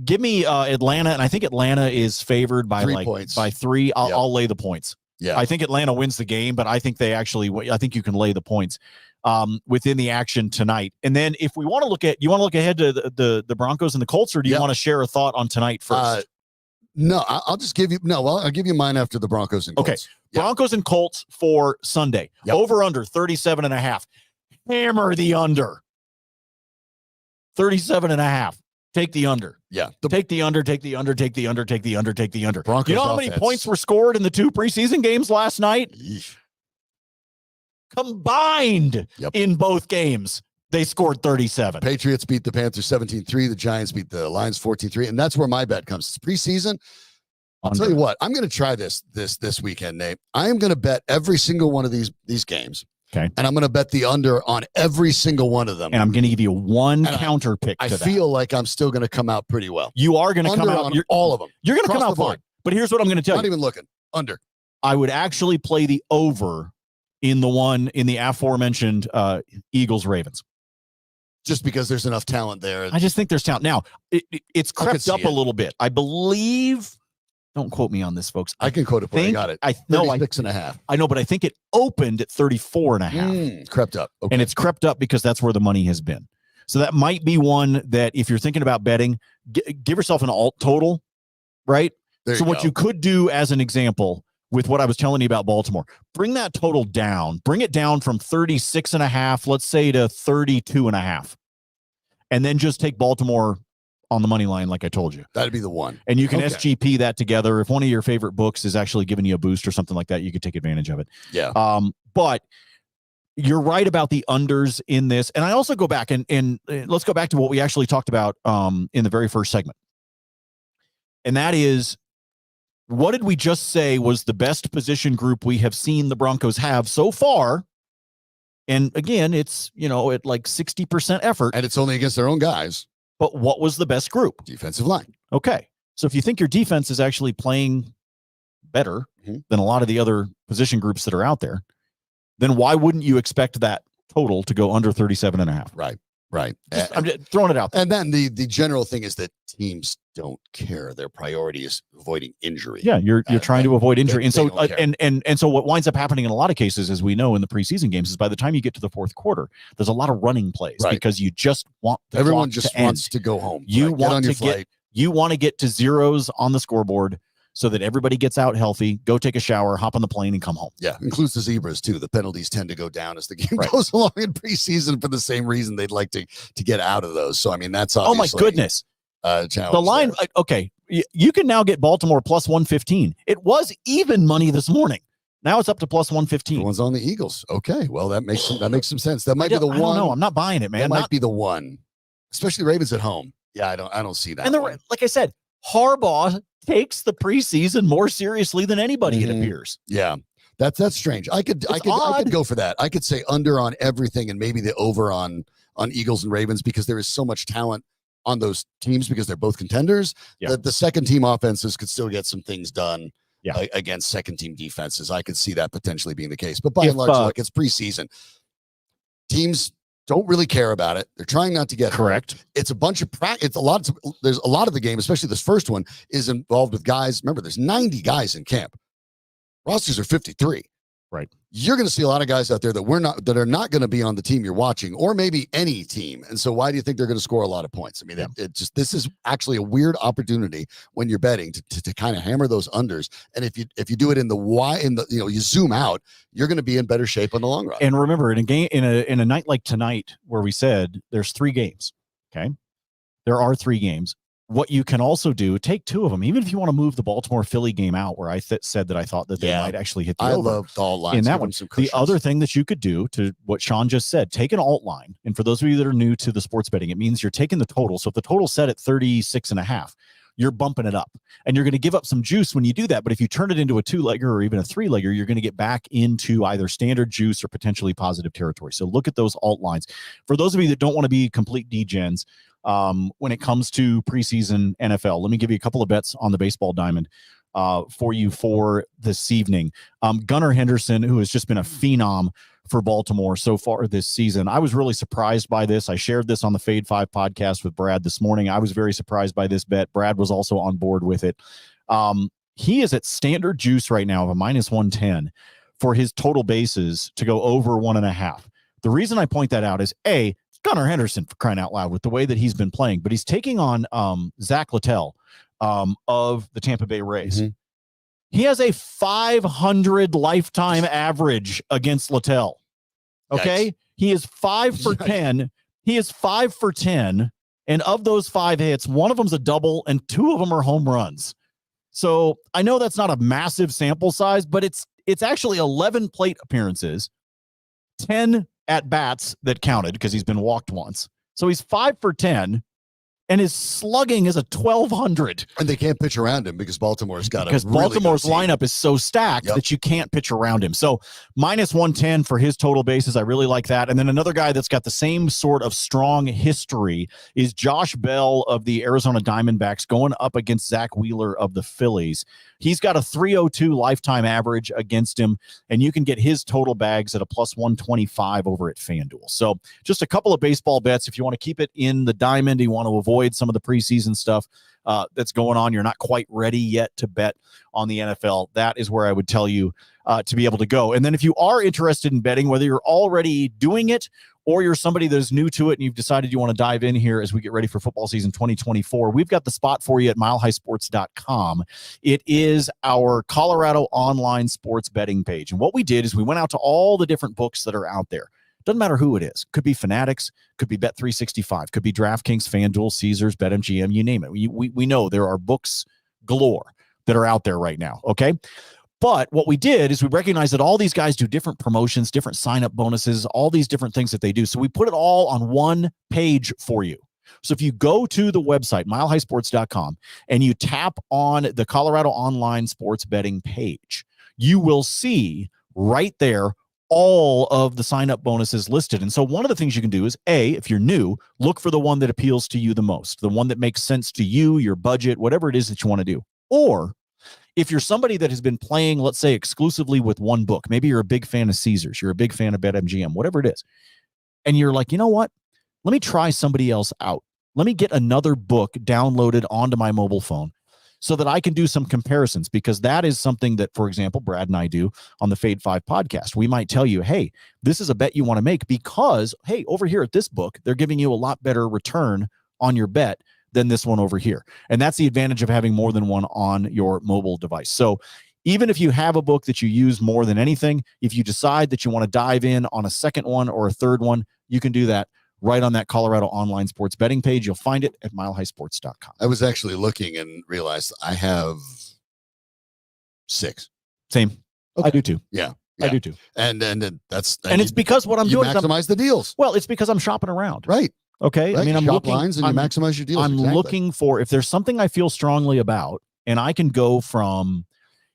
give me Atlanta, and I think Atlanta is favored by 3 points. By 3. I'll lay the points. Yeah, I think Atlanta wins the game, but I think I think you can lay the points within the action tonight. And then if we want to look ahead to the Broncos and the Colts, or do you want to share a thought on tonight first? No, I'll just give you I'll give you mine after the Broncos and Colts. Okay. Yep. Broncos and Colts for Sunday. Yep. Over under 37.5. Hammer the under. 37.5. Take the under. Yeah. Take the under. Broncos, you know how many points were scored in the 2 preseason games last night? Yeesh. Combined in both games, they scored 37. Patriots beat the Panthers 17-3. The Giants beat the Lions 14-3. And that's where my bet comes. It's preseason. I'll tell you what, I'm going to try this weekend, Nate. I am going to bet every single one of these games. Okay. And I'm going to bet the under on every single one of them. And I'm going to give you one counter pick to that. I feel like I'm still going to come out pretty well. You are going to come out on all of them. You're going to come out fine. But here's what I'm going to tell you. Not even looking. Under. I would actually play the over in the aforementioned Eagles-Ravens. Just because there's enough talent there. I just think there's talent. Now, it's crept up a little bit. I believe, don't quote me on this, folks. I can quote it, but I got it. 36.5. I know, but I think it opened at 34.5. Crept up. Okay. And it's crept up because that's where the money has been. So that might be one that if you're thinking about betting, give yourself an alt total, right? So what you could do as an example with what I was telling you about Baltimore, bring that total down. Bring it down from 36.5, let's say, to 32.5. And then just take Baltimore on the money line, like I told you. That'd be the one. And you can SGP that together. If one of your favorite books is actually giving you a boost or something like that, you could take advantage of it. Yeah. But you're right about the unders in this. And I also go back and let's go back to what we actually talked about in the very first segment. And that is, what did we just say was the best position group we have seen the Broncos have so far? And again, it's, at like 60% effort. And it's only against their own guys. But what was the best group? Defensive line. Okay. So if you think your defense is actually playing better than a lot of the other position groups that are out there, then why wouldn't you expect that total to go under 37.5? Right. I'm just throwing it out there. And then the general thing is that teams don't care. Their priority is avoiding injury. Yeah, you're trying to avoid injury. And so and so what winds up happening in a lot of cases, as we know in the preseason games, is by the time you get to the fourth quarter, there's a lot of running plays because you just want everyone just wants to go home. You want to get to zeros on the scoreboard so that everybody gets out healthy, go take a shower, hop on the plane, and come home. Yeah, includes the zebras, too. The penalties tend to go down as the game goes along in preseason for the same reason they'd like to get out of those. So, I mean, that's obviously... Oh, my goodness. Challenge the line, there. Okay, you can now get Baltimore plus 115. It was even money this morning. Now it's up to plus 115. The one's on the Eagles. Okay, well, that makes some sense. That might be the one. I don't know. I'm not buying it, man. That might be the one, especially Ravens at home. Yeah, I don't see that. And like I said, Harbaugh takes the preseason more seriously than anybody, it appears. Yeah. That's strange. I could go for that. I could say under on everything and maybe the over on Eagles and Ravens because there is so much talent on those teams because they're both contenders. That the second team offenses could still get some things done against second team defenses. I could see that potentially being the case. But by and large, look, it's preseason. Teams don't really care about it. They're trying not to get correct. Hurt. It's a bunch of practice. There's a lot of the game, especially this first one, is involved with guys. Remember, there's 90 guys in camp. Rosters are 53. Right. You're going to see a lot of guys out there that are not going to be on the team you're watching, or maybe any team. And so, why do you think they're going to score a lot of points? I mean, this is actually a weird opportunity when you're betting to kind of hammer those unders. And if you do it in the you zoom out, you're going to be in better shape on the long run. And remember, in a night like tonight, where we said there's 3 games. Okay, there are 3 games. What you can also do, take 2 of them, even if you want to move the Baltimore-Philly game out, where I said that I thought that they might actually hit the over. I love the alt lines. In that one, the other thing that you could do, to what Sean just said, take an alt line. And for those of you that are new to the sports betting, it means you're taking the total. So if the total set at 36.5, you're bumping it up. And you're going to give up some juice when you do that. But if you turn it into a 2-legger or even a 3-legger, you're going to get back into either standard juice or potentially positive territory. So look at those alt lines. For those of you that don't want to be complete degens, when it comes to preseason NFL, let me give you a couple of bets on the baseball diamond for you for this evening. Gunnar Henderson, who has just been a phenom for Baltimore so far this season. I was really surprised by this. I shared this on the Fade 5 podcast with Brad this morning. I was very surprised by this bet. Brad was also on board with it. He is at standard juice right now of a -110 for his total bases to go over 1.5. The reason I point that out is A, Gunnar Henderson, for crying out loud, with the way that he's been playing, but he's taking on Zach Littell of the Tampa Bay Rays. Mm-hmm. He has a 500 lifetime average against Littell. Okay. Yikes. He is 5 for 10. He is 5 for 10. And of those 5 hits, one of them's a double and 2 of them are home runs. So I know that's not a massive sample size, but it's actually 11 plate appearances, 10 at bats that counted because he's been walked once. So he's 5 for 10. And his slugging is a 1,200. And they can't pitch around him because Baltimore's got because really Baltimore's lineup is so stacked that you can't pitch around him. So -110 for his total bases. I really like that. And then another guy that's got the same sort of strong history is Josh Bell of the Arizona Diamondbacks going up against Zach Wheeler of the Phillies. He's got a 302 lifetime average against him, and you can get his total bags at a +125 over at FanDuel. So just a couple of baseball bets. If you want to keep it in the diamond, you want to avoid some of the preseason stuff that's going on, you're not quite ready yet to bet on the NFL, that is where I would tell you to be able to go. And then if you are interested in betting, whether you're already doing it or you're somebody that is new to it and you've decided you want to dive in here as we get ready for football season 2024, we've got the spot for you at milehighsports.com. It is our Colorado online sports betting page. And what we did is we went out to all the different books that are out there. Doesn't matter who it is. Could be Fanatics, could be Bet365, could be DraftKings, FanDuel, Caesars, BetMGM, you name it. We know there are books galore that are out there right now, okay? But what we did is we recognized that all these guys do different promotions, different sign-up bonuses, all these different things that they do. So we put it all on one page for you. So if you go to the website, milehighsports.com, and you tap on the Colorado Online Sports Betting page, you will see right there all of the sign-up bonuses listed. And so one of the things you can do is, A, if you're new, look for the one that appeals to you the most, the one that makes sense to you, your budget, whatever it is that you want to do. Or if you're somebody that has been playing, let's say, exclusively with one book, maybe you're a big fan of Caesars, you're a big fan of BetMGM, whatever it is, and you're like, you know what? Let me try somebody else out. Let me get another book downloaded onto my mobile phone so that I can do some comparisons, because that is something that, for example, Brad and I do on the Fade 5 podcast. We might tell you, hey, this is a bet you want to make because, hey, over here at this book, they're giving you a lot better return on your bet than this one over here. And that's the advantage of having more than one on your mobile device. So even if you have a book that you use more than anything, if you decide that you want to dive in on a second one or a third one, you can do that right on that Colorado Online Sports Betting page. You'll find it at milehighsports.com. I was actually looking and realized I have 6. Same. Okay. I do too. Yeah. I do too. And it's because what I'm doing is maximize the deals. Well, it's because I'm shopping around. Right. Okay. Right. I mean, I'm looking lines and you maximize your deals. I'm looking for, if there's something I feel strongly about, and I can go from,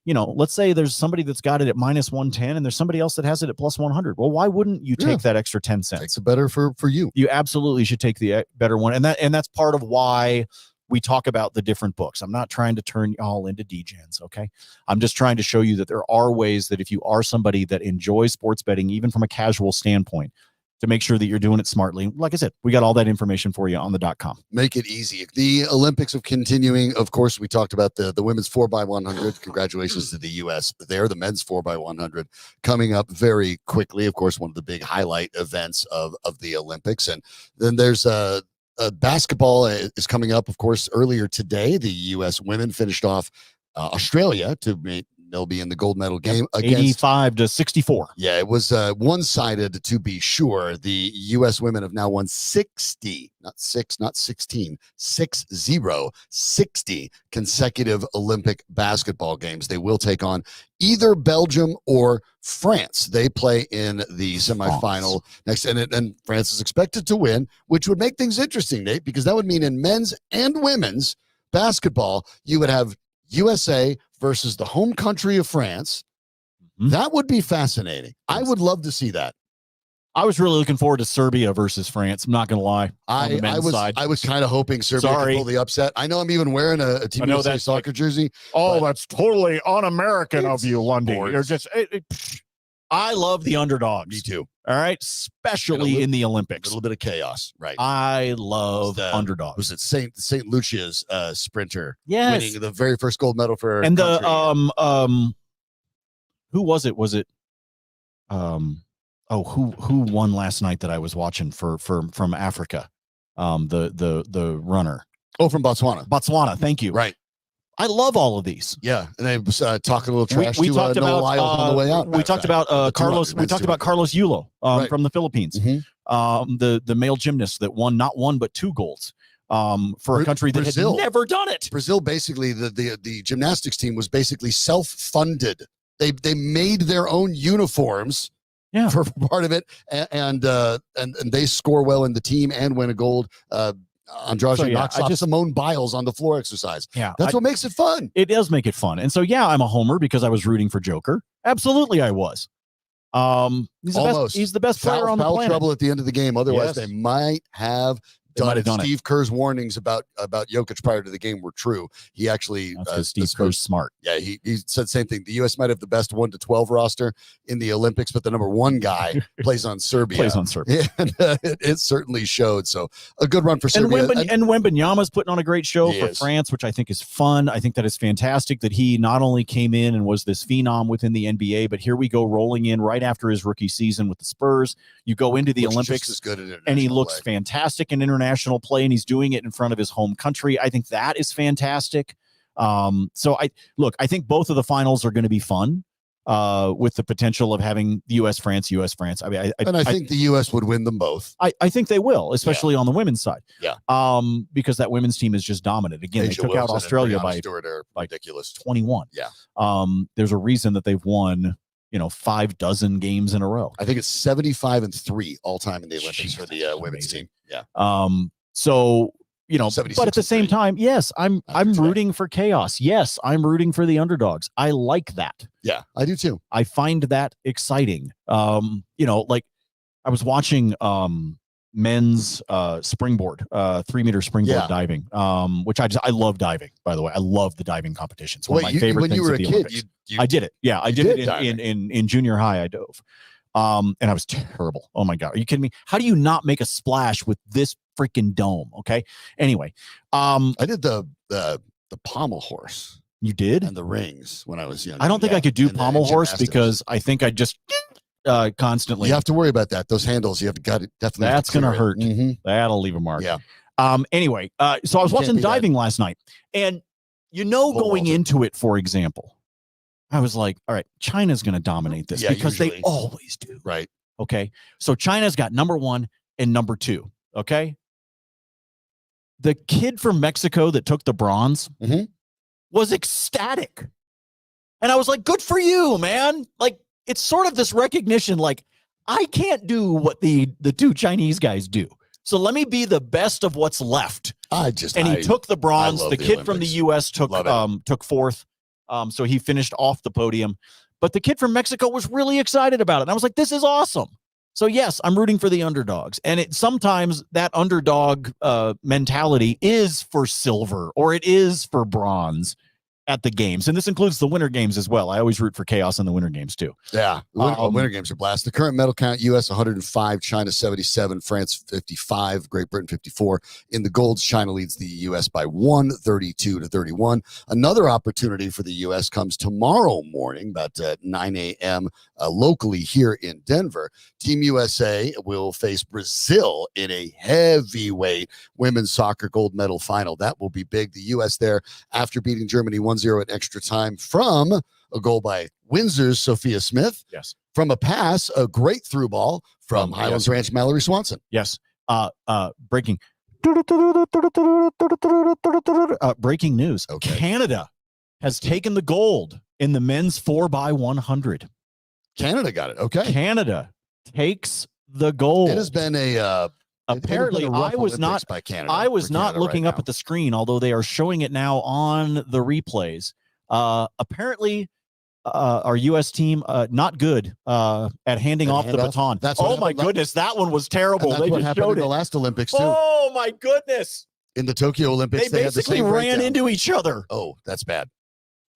let's say there's somebody that's got it at -110 and there's somebody else that has it at +100. Well, why wouldn't you take that extra 10 cents? Takes it better for you. You absolutely should take the better one. And that's part of why we talk about the different books. I'm not trying to turn you all into degens, okay? I'm just trying to show you that there are ways that if you are somebody that enjoys sports betting, even from a casual standpoint, to make sure that you're doing it smartly. Like I said, we got all that information for you on the .com. Make it easy. The Olympics of continuing. Of course, we talked about the women's 4x100. Congratulations to the U.S. there. The men's 4x100 coming up very quickly. Of course, one of the big highlight events of the Olympics. And then there's basketball is coming up, of course, earlier today. The U.S. women finished off Australia they'll be in the gold medal game against 85-64. Yeah, it was one-sided to be sure. The U.S. women have now won 60, not 6, not 16, 60 consecutive Olympic basketball games. They will take on either Belgium or France. They play in the semifinal next, and France is expected to win, which would make things interesting, Nate, because that would mean in men's and women's, basketball, you would have USA versus the home country of France. That would be fascinating. I would love to see that. I was really looking forward to Serbia versus France. I'm not going to lie. I was kind of hoping Serbia could pull the upset. I know I'm even wearing a Team USA soccer jersey. Oh, that's totally un-American of you, Lundy. You're just. I love the underdogs. Me too. All right, especially in the Olympics. A little bit of chaos, right? I love underdogs. Was it Saint Lucia's sprinter? Yes, winning the very first gold medal for and the who was it? Was it who won last night that I was watching from Africa? The runner. Oh, from Botswana. Botswana, thank you. Right. I love all of these. Yeah, and they was talking a little trash we to talked about Noah Lyles on the way out. We talked about Carlos. We talked about Carlos Yulo from the Philippines, the male gymnast that won not one but 2 golds for a country that had never done it. Brazil, basically, the gymnastics team was basically self-funded. They made their own uniforms. Yeah, for part of it, and they score well in the team and win a gold. Andrade knocks off Simone Biles on the floor exercise. Yeah, that's what makes it fun. It does make it fun, and so I'm a homer because I was rooting for Joker. Absolutely, I was. He's the best player on the planet. Trouble at the end of the game. Otherwise, they might have done it. Steve Kerr's warnings about Jokic prior to the game were true. He actually Steve Kerr's smart. Yeah, he said the same thing. The U.S. might have the best 1 to 12 roster in the Olympics, but the number 1 guy plays on Serbia. And it certainly showed. So a good run for Serbia. And Wembanyama's putting on a great show for France, which I think is fun. I think that is fantastic that he not only came in and was this phenom within the NBA, but here we go rolling in right after his rookie season with the Spurs. You go into the Olympics and he looks fantastic in international play, and he's doing it in front of his home country. I think that is fantastic. So I think both of the finals are going to be fun with the potential of having the US France. I mean, I think the US would win them both. I think they will, especially on the women's side. Yeah. Because that women's team is just dominant. Again, they took out Australia by ridiculous 21. Yeah. There's a reason that they've won 6 games in a row. I think it's 75-3 all time in the Olympics for the women's team. Yeah. So, but at the same time, yes, I'm rooting for chaos. Yes, I'm rooting for the underdogs. I like that. Yeah, I do too. I find that exciting. Like I was watching men's springboard, 3-meter springboard diving, which I love diving, by the way. I love the diving competitions. One of my favorite things at the Olympics. I did it. Yeah, I did it in junior high. I dove. And I was terrible. Oh my God. Are you kidding me? How do you not make a splash with this freaking dome? Okay. Anyway. I did the pommel horse. You did? And the rings when I was young. I don't think I could do pommel horse because I think I just constantly. You have to worry about that. Those handles, you have got to definitely. That's going to hurt. That'll leave a mark. Yeah. Anyway, so I was watching diving last night, and going into it, for example, I was like, all right, China's going to dominate this because they always do. Right. Okay. So China's got number 1 and number 2. Okay. The kid from Mexico that took the bronze was ecstatic. And I was like, good for you, man. Like, it's sort of this recognition, like, I can't do what the 2 Chinese guys do. So let me be the best of what's left. He took the bronze. The kid from the U.S. took 4th. So he finished off the podium, but the kid from Mexico was really excited about it. And I was like, this is awesome. So yes, I'm rooting for the underdogs. And sometimes that underdog mentality is for silver or it is for bronze at the games. And this includes the winter games as well. I always root for chaos in the winter games too. Yeah. Winter games are blast. The current medal count, US 105, China 77, France 55, Great Britain 54. In the golds, China leads the US by 132-31. Another opportunity for the US comes tomorrow morning, about 9 a.m. Locally here in Denver. Team USA will face Brazil in a heavyweight women's soccer gold medal final. That will be big. The US there after beating Germany 1-0 at extra time from a goal by Windsor's Sophia Smith. Yes. From a pass, a great through ball from Highlands Ranch Mallory Swanson. Yes. Breaking news. Okay. Canada has taken the gold in the men's 4x100. Canada got it. Okay. Canada takes the gold. It has been a apparently I was not looking up at the screen, although they are showing it now on the replays. Apparently our U.S. team not good at handing off the baton. Oh my goodness, that one was terrible. That's what happened in the last Olympics too. Oh my goodness. In the Tokyo Olympics, they basically ran into each other. Oh, that's bad.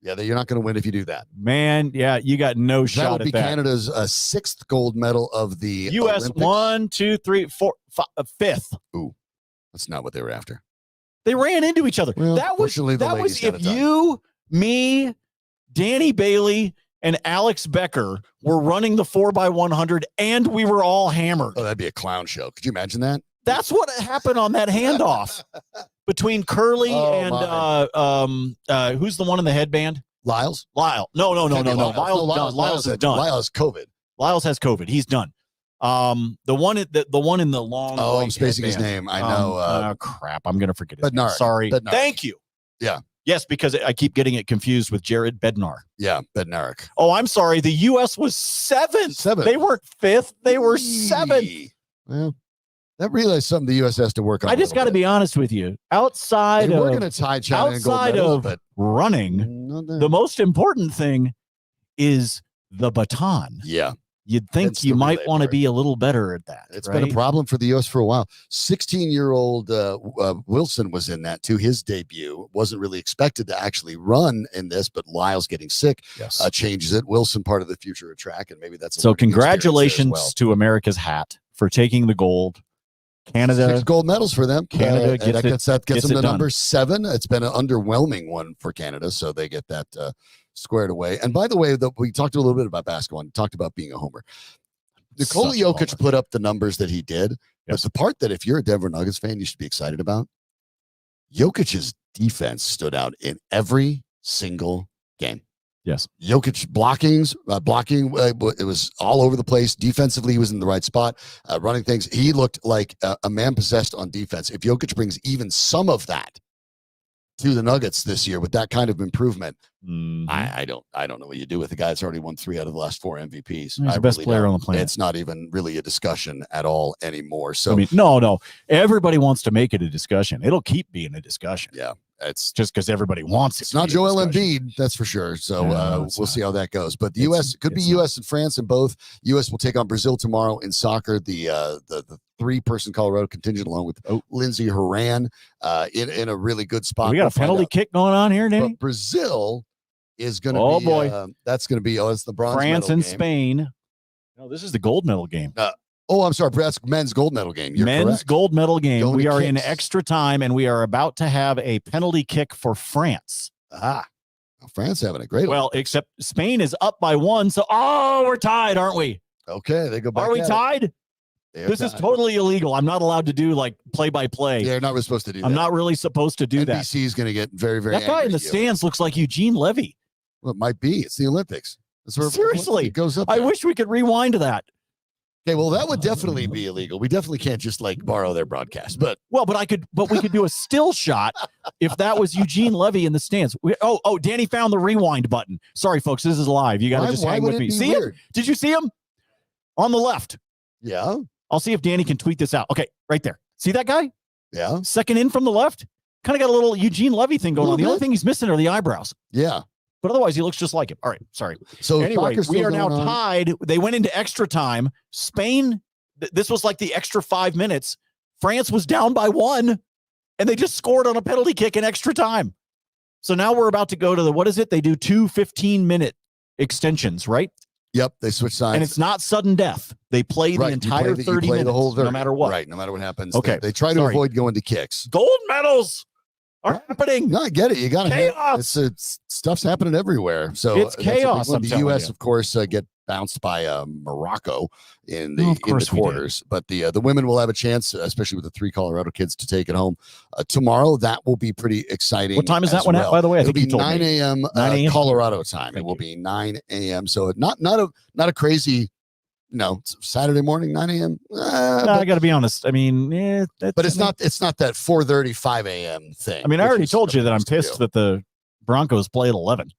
Yeah, you're not going to win if you do that. Man, yeah, you got no shot at that. That'll be Canada's sixth gold medal of the U.S. Olympics. 1, 2, 3, 4, 5, fifth. Ooh, that's not what they were after. They ran into each other. Well, that was if you, me, Danny Bailey, and Alex Becker were running the 4x100 and we were all hammered. Oh, that'd be a clown show. Could you imagine that? That's what happened on that handoff between Curly and who's the one in the headband? Lyle. No. Lyles is done. Lyles COVID. Lyles has COVID. He's done. The one in the long. Oh, I'm spacing his name. I know. Crap. I'm gonna forget his name. Sorry. Bednarik. Thank you. Yeah. Yes, because I keep getting it confused with Jared Bednar. Yeah, Bednarik. Oh, I'm sorry. The U.S. was seventh. They weren't fifth. They were seventh. Well, that really is something the U.S. has to work on. I just got to be honest with you. Outside of running, the most important thing is the baton. Yeah. You'd think you might want to be a little better at that. It's been a problem for the U.S. for a while. 16-year-old Wilson was in that too. His debut wasn't really expected to actually run in this, but Lyle's getting sick changes it. Wilson, part of the future of track, and maybe that's so. Congratulations to America's hat for taking the gold. Canada 6 gold medals for them. Canada gets them to number 7. It's been an underwhelming one for Canada, so they get that squared away. And by the way, we talked a little bit about basketball and talked about being a homer. Nikola Jokic put up the numbers that he did, but the part that if you're a Denver Nuggets fan, you should be excited about, Jokic's defense stood out in every single game. Yes. Jokic blocking, it was all over the place. Defensively, he was in the right spot, running things. He looked like a man possessed on defense. If Jokic brings even some of that to the Nuggets this year with that kind of improvement, I don't know what you do with a guy that's already won 3 out of the last 4 MVPs. He's the best player on the planet. It's not even really a discussion at all anymore. So I mean, no. Everybody wants to make it a discussion. It'll keep being a discussion. Yeah. It's just because everybody wants it. It's not Joel Embiid, that's for sure. So we'll see how that goes. But the U.S. could be U.S. and France in both. U.S. will take on Brazil tomorrow in soccer. The 3-person Colorado contingent, along with Lindsey Horan, in a really good spot. We got a penalty kick going on here, Danny. But Brazil is going to be. Boy, that's going to be. It's the bronze. France and game. Spain. No, this is the gold medal game. I'm sorry. That's men's gold medal game. You're men's correct. Gold medal game. Going we are kicks. in extra time, and we are about to have a penalty kick for France. France having a great. Well, except Spain is up by 1, so we're tied, aren't we? Okay, they go back. Are we tied? This is totally illegal. I'm not allowed to do like play-by-play. They're not supposed to do that. I'm not really supposed to do that. NBC is going to get very, very. That guy in the stands looks like Eugene Levy. Well, it might be. It's the Olympics. That's where seriously it goes up. I wish we could rewind that. Okay, well, that would definitely be illegal. We definitely can't just like borrow their broadcast. But we could do a still shot if that was Eugene Levy in the stands. Danny found the rewind button. Sorry, folks, this is live. You got to just hang with me. See him? Did you see him on the left? Yeah. I'll see if Danny can tweet this out. Okay, right there. See that guy? Yeah. Second in from the left. Kind of got a little Eugene Levy thing going on. The only thing he's missing are the eyebrows. Yeah. But otherwise, he looks just like him. All right, sorry. So anyway, we are now tied. They went into extra time. Spain, this was like the extra 5 minutes. France was down by 1, and they just scored on a penalty kick in extra time. So now we're about to go to what is it? They do 2 15-minute extensions, right? Yep, they switch sides. And it's not sudden death. They play the entire 30 minutes, no matter what. Right, no matter what happens. Okay. They try to avoid going to kicks. Gold medals are happening. No, I get it. You got to chaos. It's stuff's happening everywhere. So it's chaos. The U.S. of course get bounced by Morocco in the quarters, but the women will have a chance, especially with the 3 Colorado kids, to take it home tomorrow. That will be pretty exciting. What time is that one at, by the way? It'll be 9 a.m. Colorado time. It will be 9 a.m. So not a crazy. No, Saturday morning, 9 a.m. I got to be honest. I mean, but it's not that 4:30, 5 a.m. thing. I mean, I already told you that I'm pissed that the Broncos play at 11.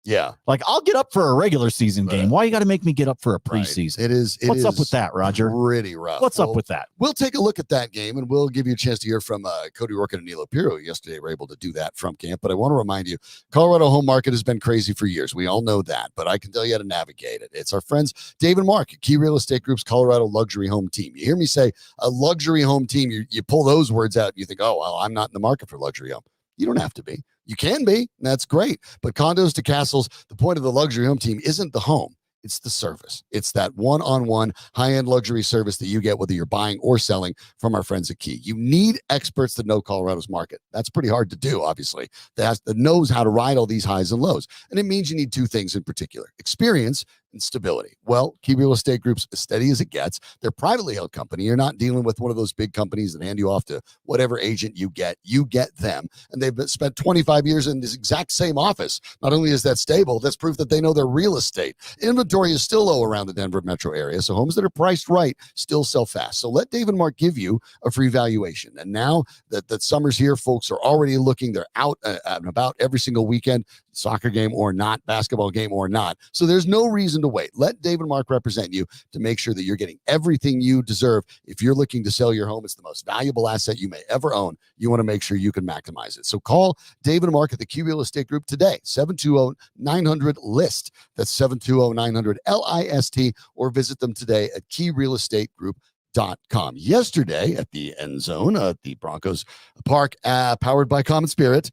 Yeah. Like, I'll get up for a regular season game. Why you got to make me get up for a preseason? Right. What's up with that, Roger? Pretty rough. What's up with that? We'll take a look at that game, and we'll give you a chance to hear from Cody Roark and Aniello. Piro yesterday were able to do that from camp. But I want to remind you, Colorado home market has been crazy for years. We all know that, but I can tell you how to navigate it. It's our friends Dave and Mark at Key Real Estate Group's Colorado Luxury Home Team. You hear me say a luxury home team, you pull those words out, and you think, oh, well, I'm not in the market for luxury home. You don't have to be. You can be. That's great. But condos to castles, the point of the luxury home team isn't the home. It's the service. It's that one-on-one high-end luxury service that you get whether you're buying or selling from our friends at Key. You need experts that know Colorado's market. That's pretty hard to do, obviously. That knows how to ride all these highs and lows. And it means you need two things in particular: experience and stability. Well, Key Real Estate Group's as steady as it gets. They're a privately held company. You're not dealing with one of those big companies that hand you off to whatever agent you get. You get them. And they've spent 25 years in this exact same office. Not only is that stable, that's proof that they know their real estate. Inventory is still low around the Denver metro area, so homes that are priced right still sell fast. So let Dave and Mark give you a free valuation. And now that summer's here, folks are already looking. They're out and about every single weekend, soccer game or not, basketball game or not. So there's no reason to wait. Let Dave and Mark represent you to make sure that you're getting everything you deserve. If you're looking to sell your home, it's the most valuable asset you may ever own. You want to make sure you can maximize it. So call Dave and Mark at the Key Real Estate Group today, 720-900-LIST. That's 720-900-LIST, or visit them today at keyrrealestategroup.com. Yesterday at the end zone at the Broncos Park, powered by Common Spirit,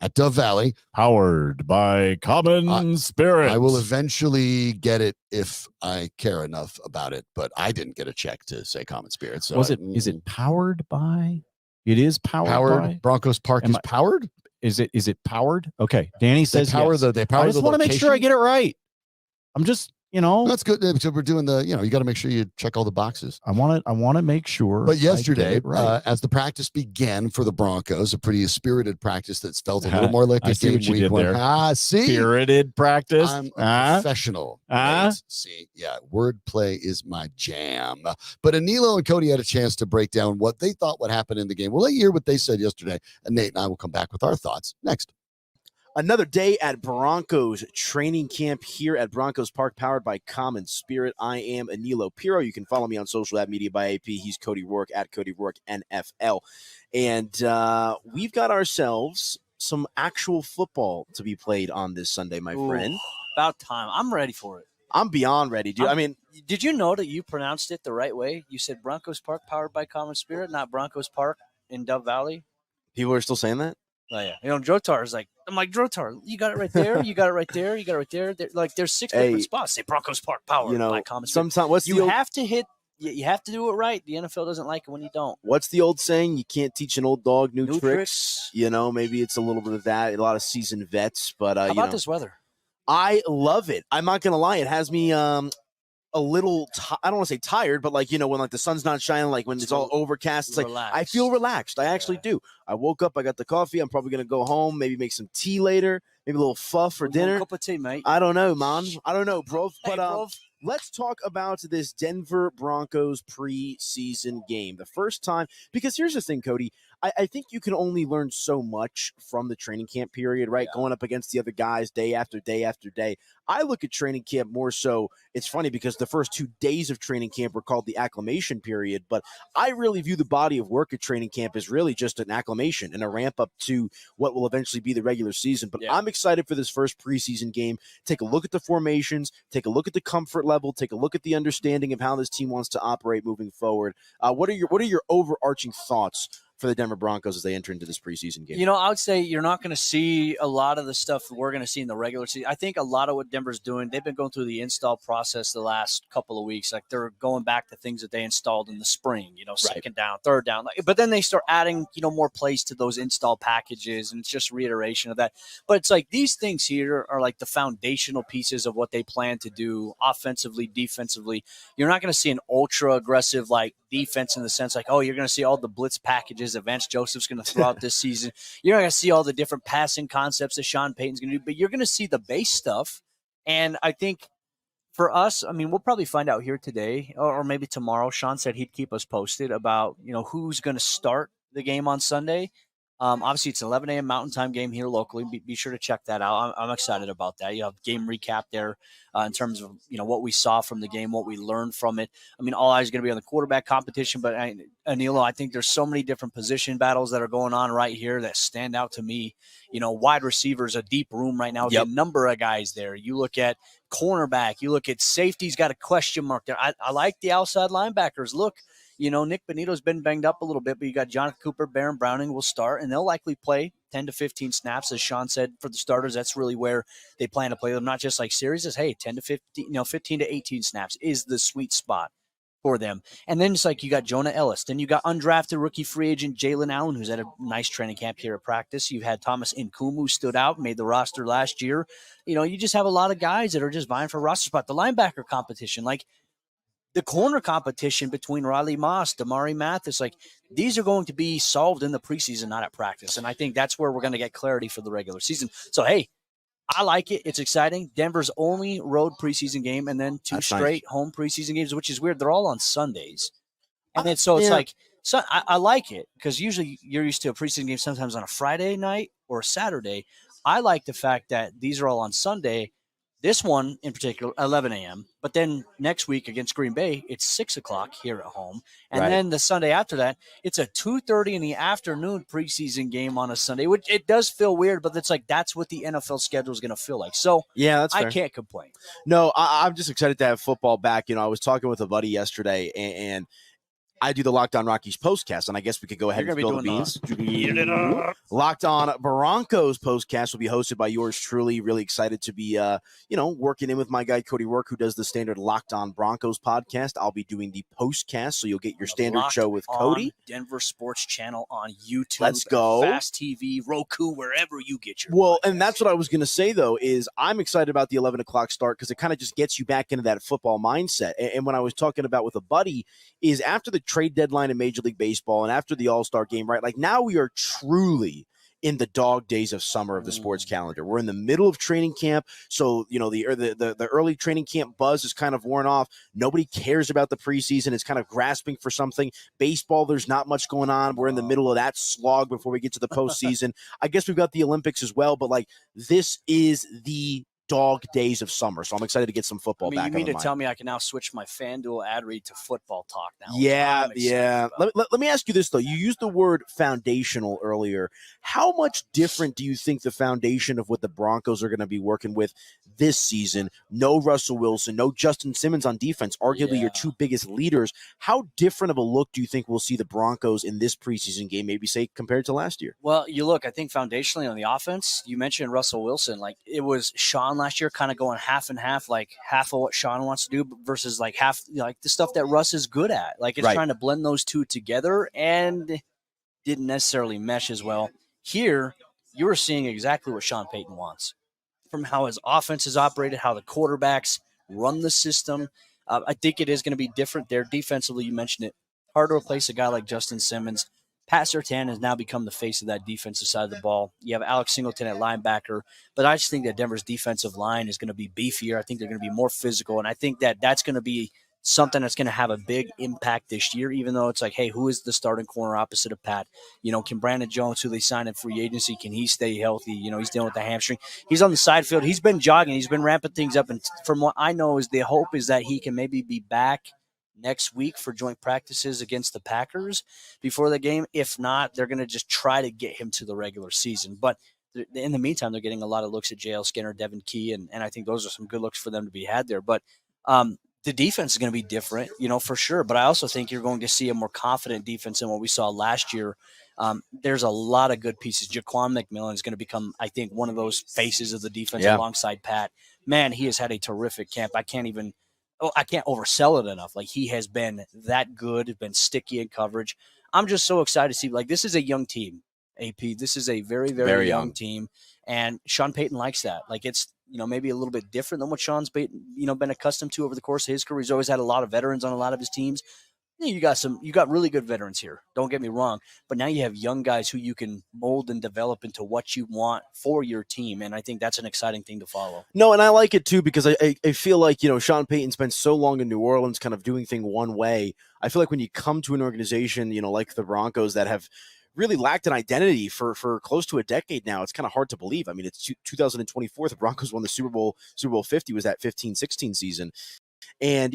at Dove Valley. Powered by Common Spirit. I will eventually get it if I care enough about it, but I didn't get a check to say Common Spirit. So is it powered by? It is powered by? Broncos Park is powered? Is it powered? Okay. Danny says they power I just want to make sure I get it right. I'm just, that's good. So we're doing you got to make sure you check all the boxes. I want to make sure. But yesterday, right. As the practice began for the Broncos, a pretty spirited practice that's felt a little more like a game week one. Spirited practice. I'm a professional. See, yeah, wordplay is my jam. But Aniello and Cody had a chance to break down what they thought would happen in the game. We'll let you hear what they said yesterday, and Nate and I will come back with our thoughts next. Another day at Broncos training camp here at Broncos Park, powered by Common Spirit. I am Aniello Piro. You can follow me on social at Media by AP. He's Cody Roark at Cody Roark NFL. And we've got ourselves some actual football to be played on this Sunday, my friend. About time. I'm ready for it. I'm beyond ready, dude. Did you know that you pronounced it the right way? You said Broncos Park, powered by Common Spirit, not Broncos Park in Dove Valley. People are still saying that? Oh, yeah. Drotar is like, I'm like, Drotar, you got it right there. You got it right there. You got it right there. There's 6 different spots. Say Broncos Park, powered by Common Spirit. Sometimes you have to do it right. The NFL doesn't like it when you don't. What's the old saying? You can't teach an old dog new tricks. Maybe it's a little bit of that. A lot of seasoned vets. But how about this weather? I love it. I'm not going to lie. It has me a little, I don't want to say tired, but when the sun's not shining, like when it's all overcast, it's relaxed. I feel relaxed. I actually do. I woke up, I got the coffee. I'm probably going to go home, maybe make some tea later, maybe a little fuff for dinner. A cup of tea, mate. I don't know, man. I don't know, bro. But bro. Let's talk about this Denver Broncos preseason game. The first time, because here's the thing, Cody. I think you can only learn so much from the training camp period, right? Yeah. Going up against the other guys day after day after day. I look at training camp more so, it's funny because the first 2 days of training camp were called the acclimation period, but I really view the body of work at training camp as really just an acclimation and a ramp up to what will eventually be the regular season. But I'm excited for this first preseason game. Take a look at the formations, take a look at the comfort level, take a look at the understanding of how this team wants to operate moving forward. What are your overarching thoughts for the Denver Broncos as they enter into this preseason game? I would say you're not going to see a lot of the stuff we're going to see in the regular season. I think a lot of what Denver's doing, they've been going through the install process the last couple of weeks. Like they're going back to things that they installed in the spring, second down, third down. But then they start adding, more plays to those install packages, and it's just reiteration of that. But it's like these things here are like the foundational pieces of what they plan to do offensively, defensively. You're not going to see an ultra aggressive defense in the sense you're going to see all the blitz packages that Vance Joseph's going to throw out this season. You're not going to see all the different passing concepts that Sean Payton's going to do, but you're going to see the base stuff. And I think for us, we'll probably find out here today or maybe tomorrow. Sean said he'd keep us posted about, who's going to start the game on Sunday. Obviously, it's an 11 a.m. Mountain Time game here locally. Be sure to check that out. I'm excited about that. You have game recap there in terms of what we saw from the game, what we learned from it. I mean, all eyes are going to be on the quarterback competition, but Aniello, I think there's so many different position battles that are going on right here that stand out to me. Wide receivers, a deep room right now. Yep. The number of guys there. You look at cornerback. You look at safety's got a question mark there. I like the outside linebackers. Look. Nick Benito's been banged up a little bit, but you got Jonathan Cooper, Baron Browning will start, and they'll likely play 10 to 15 snaps, as Sean said, for the starters. That's really where they plan to play them, not just like series. Is 10 to 15, 15 to 18 snaps is the sweet spot for them. And then it's like you got Jonah Ellis. Then you got undrafted rookie free agent Jalen Allen, who's at a nice training camp here at practice. You've had Thomas Nkumu stood out, made the roster last year. You just have a lot of guys that are just vying for a roster spot. The linebacker competition, like, the corner competition between Riley Moss, Damari Mathis, like these are going to be solved in the preseason, not at practice. And I think that's where we're going to get clarity for the regular season. So, hey, I like it. It's exciting. Denver's only road preseason game and then two straight home preseason games, which is weird. They're all on Sundays. And then so it's I like it because usually you're used to a preseason game sometimes on a Friday night or a Saturday. I like the fact that these are all on Sunday. This one in particular, 11 a.m. But then next week against Green Bay, it's 6 o'clock here at home. And then the Sunday after that, it's a 2:30 in the afternoon preseason game on a Sunday, which it does feel weird, but it's like that's what the NFL schedule is going to feel like. So yeah, that's fair. I can't complain. No, I'm just excited to have football back. I was talking with a buddy yesterday, and I do the Locked On Rockies postcast, and I guess we could go ahead and spill the beans. Locked On Broncos postcast will be hosted by yours truly. Really excited to be, working in with my guy Cody Roark, who does the standard Locked On Broncos podcast. I'll be doing the postcast, so you'll get your standard Locked show with Cody. Denver Sports Channel on YouTube. Let's go. Fast TV, Roku, wherever you get your. Well, and that's what I was going to say though. Is I'm excited about the 11 o'clock start because it kind of just gets you back into that football mindset. And when I was talking about with a buddy, is after the trade deadline in Major League Baseball and after the All-Star game, right? Like now we are truly in the dog days of summer of the sports calendar. We're in the middle of training camp. So, the early training camp buzz is kind of worn off. Nobody cares about the preseason. It's kind of grasping for something. Baseball, there's not much going on. We're in the middle of that slog before we get to the postseason. I guess we've got the Olympics as well, but like this is the dog days of summer. So I'm excited to get some football back. You mean to tell me I can now switch my FanDuel ad read to football talk now? Yeah. Let me ask you this, though. You used the word foundational earlier. How much different do you think the foundation of what the Broncos are going to be working with this season? No Russell Wilson, no Justin Simmons on defense, arguably your two biggest leaders. How different of a look do you think we'll see the Broncos in this preseason game, maybe say compared to last year? Well, I think foundationally on the offense, you mentioned Russell Wilson. Like it was Sean last year kind of going half and half, like half of what Sean wants to do versus like half, like the stuff that Russ is good at. Like it's trying to blend those two together and didn't necessarily mesh as well. Here, you were seeing exactly what Sean Payton wants from how his offense is operated, how the quarterbacks run the system. I think it is going to be different there. Defensively, you mentioned it. Hard to replace a guy like Justin Simmons. Pat Surtain has now become the face of that defensive side of the ball. You have Alex Singleton at linebacker, but I just think that Denver's defensive line is going to be beefier. I think they're going to be more physical, and I think that that's going to be something that's going to have a big impact this year, even though it's like, hey, who is the starting corner opposite of Pat? Can Brandon Jones, who they signed in free agency, can he stay healthy? He's dealing with the hamstring. He's on the side field. He's been jogging. He's been ramping things up, and from what I know is the hope is that he can maybe be back next week for joint practices against the Packers before the game. If not, they're going to just try to get him to the regular season. But in the meantime, they're getting a lot of looks at JL Skinner, Devin Key, and I think those are some good looks for them to be had there. But the defense is going to be different, for sure. But I also think you're going to see a more confident defense than what we saw last year. There's a lot of good pieces. Jaquan McMillan is going to become, I think, one of those faces of the defense alongside Pat. Man, he has had a terrific camp. I can't oversell it enough. Like, he has been that good, been sticky in coverage. I'm just so excited to see, like, this is a young team, AP. This is a very, very young team. And Sean Payton likes that. Like, it's, maybe a little bit different than what Sean's been accustomed to over the course of his career. He's always had a lot of veterans on a lot of his teams. You got really good veterans here. Don't get me wrong. But now you have young guys who you can mold and develop into what you want for your team. And I think that's an exciting thing to follow. No, and I like it too, because I feel like, Sean Payton spent so long in New Orleans kind of doing things one way. I feel like when you come to an organization, like the Broncos that have really lacked an identity for close to a decade now. It's kind of hard to believe. I mean, it's 2024. The Broncos won the Super Bowl 50 was that 15-16 season. And,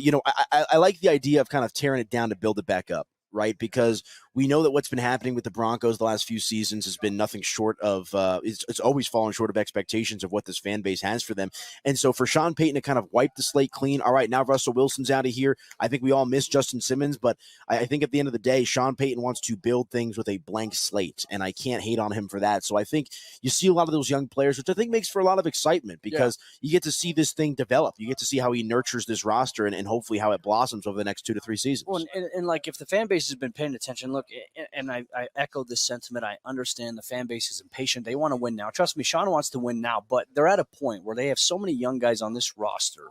I like the idea of kind of tearing it down to build it back up, right? Because we know that what's been happening with the Broncos the last few seasons has been nothing short of it's always fallen short of expectations of what this fan base has for them. And so for Sean Payton to kind of wipe the slate clean, all right, now Russell Wilson's out of here. I think we all miss Justin Simmons, but I think at the end of the day, Sean Payton wants to build things with a blank slate, and I can't hate on him for that. So I think you see a lot of those young players, which I think makes for a lot of excitement because you get to see this thing develop. You get to see how he nurtures this roster and hopefully how it blossoms over the next 2 to 3 seasons. Well, and like if the fan base has been paying attention, look, and I echo this sentiment. I understand the fan base is impatient. They want to win now. Trust me, Sean wants to win now, but they're at a point where they have so many young guys on this roster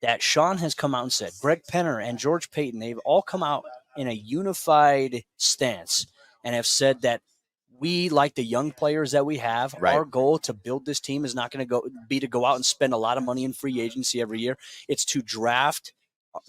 that Sean has come out and said, Greg Penner and George Payton, they've all come out in a unified stance and have said that we like the young players that we have. Right. Our goal to build this team is not going to be to go out and spend a lot of money in free agency every year. It's to draft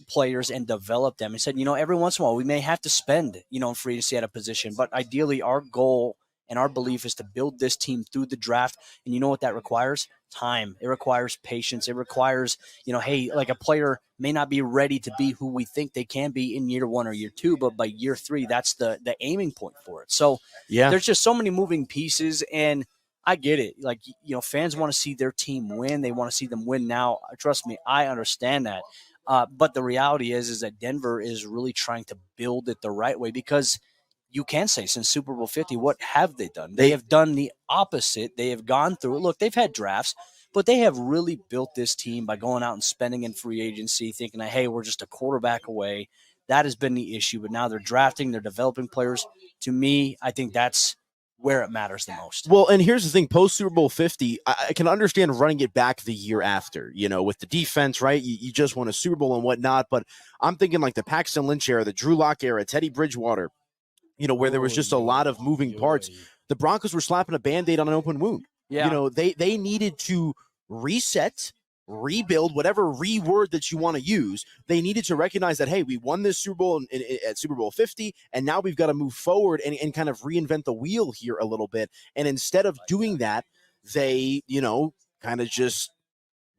players and develop them. He said, every once in a while we may have to spend, in free agency at a position, but ideally our goal and our belief is to build this team through the draft. And you know what that requires? Time. It requires patience. It requires, hey, like a player may not be ready to be who we think they can be in year 1 or year 2, but by year 3, that's the aiming point for it. So there's just so many moving pieces, and I get it. Like, fans want to see their team win. They want to see them win now. Trust me, I understand that. But the reality is that Denver is really trying to build it the right way because you can say since Super Bowl 50, what have they done? They have done the opposite. They have gone through it. Look, they've had drafts, but they have really built this team by going out and spending in free agency, thinking that, hey, we're just a quarterback away. That has been the issue. But now they're drafting, they're developing players. To me, I think that's where it matters the most. Well, and here's the thing, post Super Bowl 50, I can understand running it back the year after, with the defense, right? You just won a Super Bowl and whatnot, but I'm thinking like the Paxton Lynch era, the Drew Lock era, Teddy Bridgewater, where there was just a lot of moving parts. The Broncos were slapping a Band-Aid on an open wound. Yeah. They needed to reset, rebuild, whatever reword that you want to use. They needed to recognize that, hey, we won this Super Bowl at Super Bowl 50, and now we've got to move forward and kind of reinvent the wheel here a little bit. And instead of doing that, they, kind of just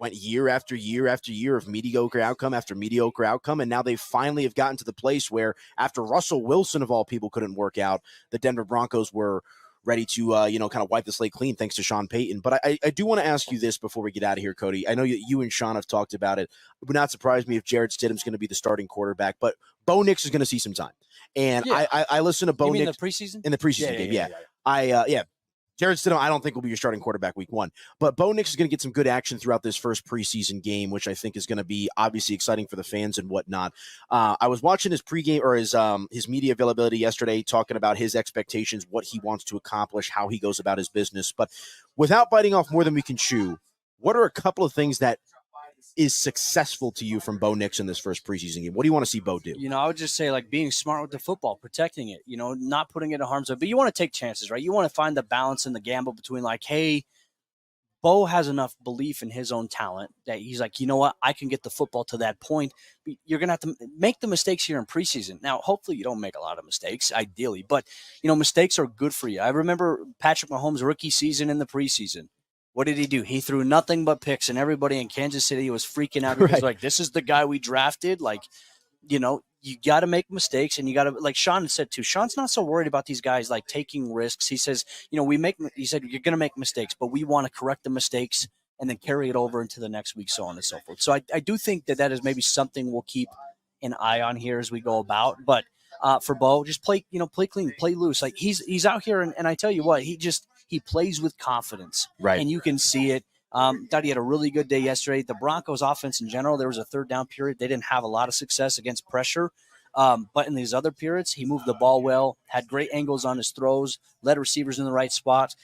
went year after year after year of mediocre outcome after mediocre outcome. And now they finally have gotten to the place where after Russell Wilson, of all people, couldn't work out, the Denver Broncos were ready to, kind of wipe the slate clean thanks to Sean Payton. But I do want to ask you this before we get out of here, Cody. I know you and Sean have talked about it. It would not surprise me if Jarrett Stidham's going to be the starting quarterback, but Bo Nix is going to see some time. And I listen to Bo Nix. In the preseason? In the preseason game, yeah. Jarrett Stidham, I don't think will be your starting quarterback week 1, but Bo Nix is going to get some good action throughout this first preseason game, which I think is going to be obviously exciting for the fans and whatnot. I was watching his pregame or his media availability yesterday, talking about his expectations, what he wants to accomplish, how he goes about his business. But without biting off more than we can chew, what are a couple of things that is successful to you from Bo Nix in this first preseason game? What do you want to see Bo do? I would just say like being smart with the football, protecting it, not putting it in harm's way. But you want to take chances, right? You want to find the balance and the gamble between like, hey, Bo has enough belief in his own talent that he's like, you know what, I can get the football to that point. You're going to have to make the mistakes here in preseason. Now, hopefully you don't make a lot of mistakes, ideally. But, mistakes are good for you. I remember Patrick Mahomes' rookie season in the preseason. What did he do? He threw nothing but picks, and everybody in Kansas City was freaking out because, like, this is the guy we drafted. Like, you got to make mistakes, and you got to, like Sean said too, Sean's not so worried about these guys, like, taking risks. He says, he said, you're going to make mistakes, but we want to correct the mistakes and then carry it over into the next week, so on and so forth. So I do think that is maybe something we'll keep an eye on here as we go about. But for Bo, just play clean, play loose. Like, he's out here, and I tell you what, he plays with confidence, right? And you can see it. Thought he had a really good day yesterday. The Broncos offense in general, there was a third down period. They didn't have a lot of success against pressure. But in these other periods, he moved the ball well, had great angles on his throws, led receivers in the right spot.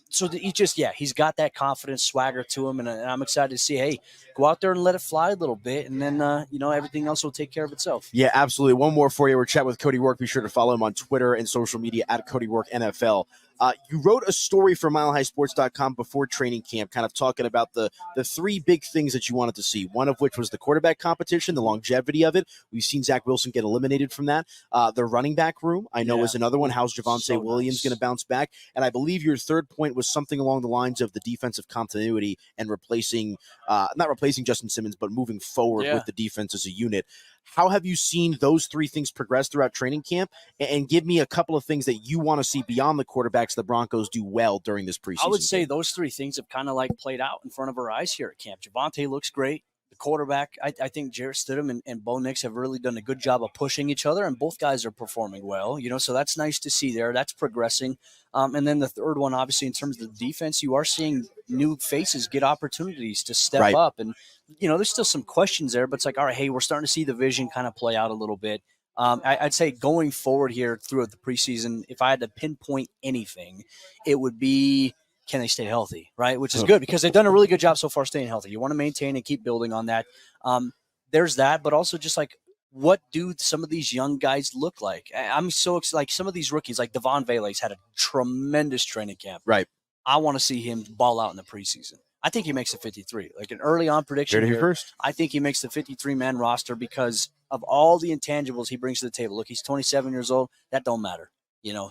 So he's got that confidence, swagger to him. And I'm excited to see, hey, go out there and let it fly a little bit. And then, everything else will take care of itself. Yeah, absolutely. One more for you. We're chatting with Cody Roark. Be sure to follow him on Twitter and social media at Cody Roark NFL. You wrote a story for MileHighSports.com before training camp, kind of talking about the three big things that you wanted to see, one of which was the quarterback competition, the longevity of it. We've seen Zach Wilson get eliminated from that. The running back room. I know Aniello is another one. How's Javonte Williams going to bounce back? And I believe your third point was something along the lines of the defensive continuity and not replacing Justin Simmons, but moving forward with the defense as a unit. How have you seen those three things progress throughout training camp? And give me a couple of things that you want to see beyond the quarterbacks the Broncos do well during this preseason. I would say those three things have kind of like played out in front of our eyes here at camp. Javonte looks great. The quarterback, I think Jarrett Stidham and Bo Nix have really done a good job of pushing each other, and both guys are performing well. So that's nice to see there. That's progressing. And then the third one, obviously, in terms of the defense, you are seeing new faces get opportunities to step up. And, there's still some questions there, but it's like, all right, hey, we're starting to see the vision kind of play out a little bit. I'd say going forward here throughout the preseason, if I had to pinpoint anything, it would be, can they stay healthy, right? Which is good because they've done a really good job so far staying healthy. You want to maintain and keep building on that. There's that, but also just like, what do some of these young guys look like? I'm so excited. Like some of these rookies, like Devon Vele's had a tremendous training camp. Right. I want to see him ball out in the preseason. I think he makes the 53. Like an early on prediction here, first. I think he makes the 53-man roster because of all the intangibles he brings to the table. Look, he's 27 years old. That don't matter.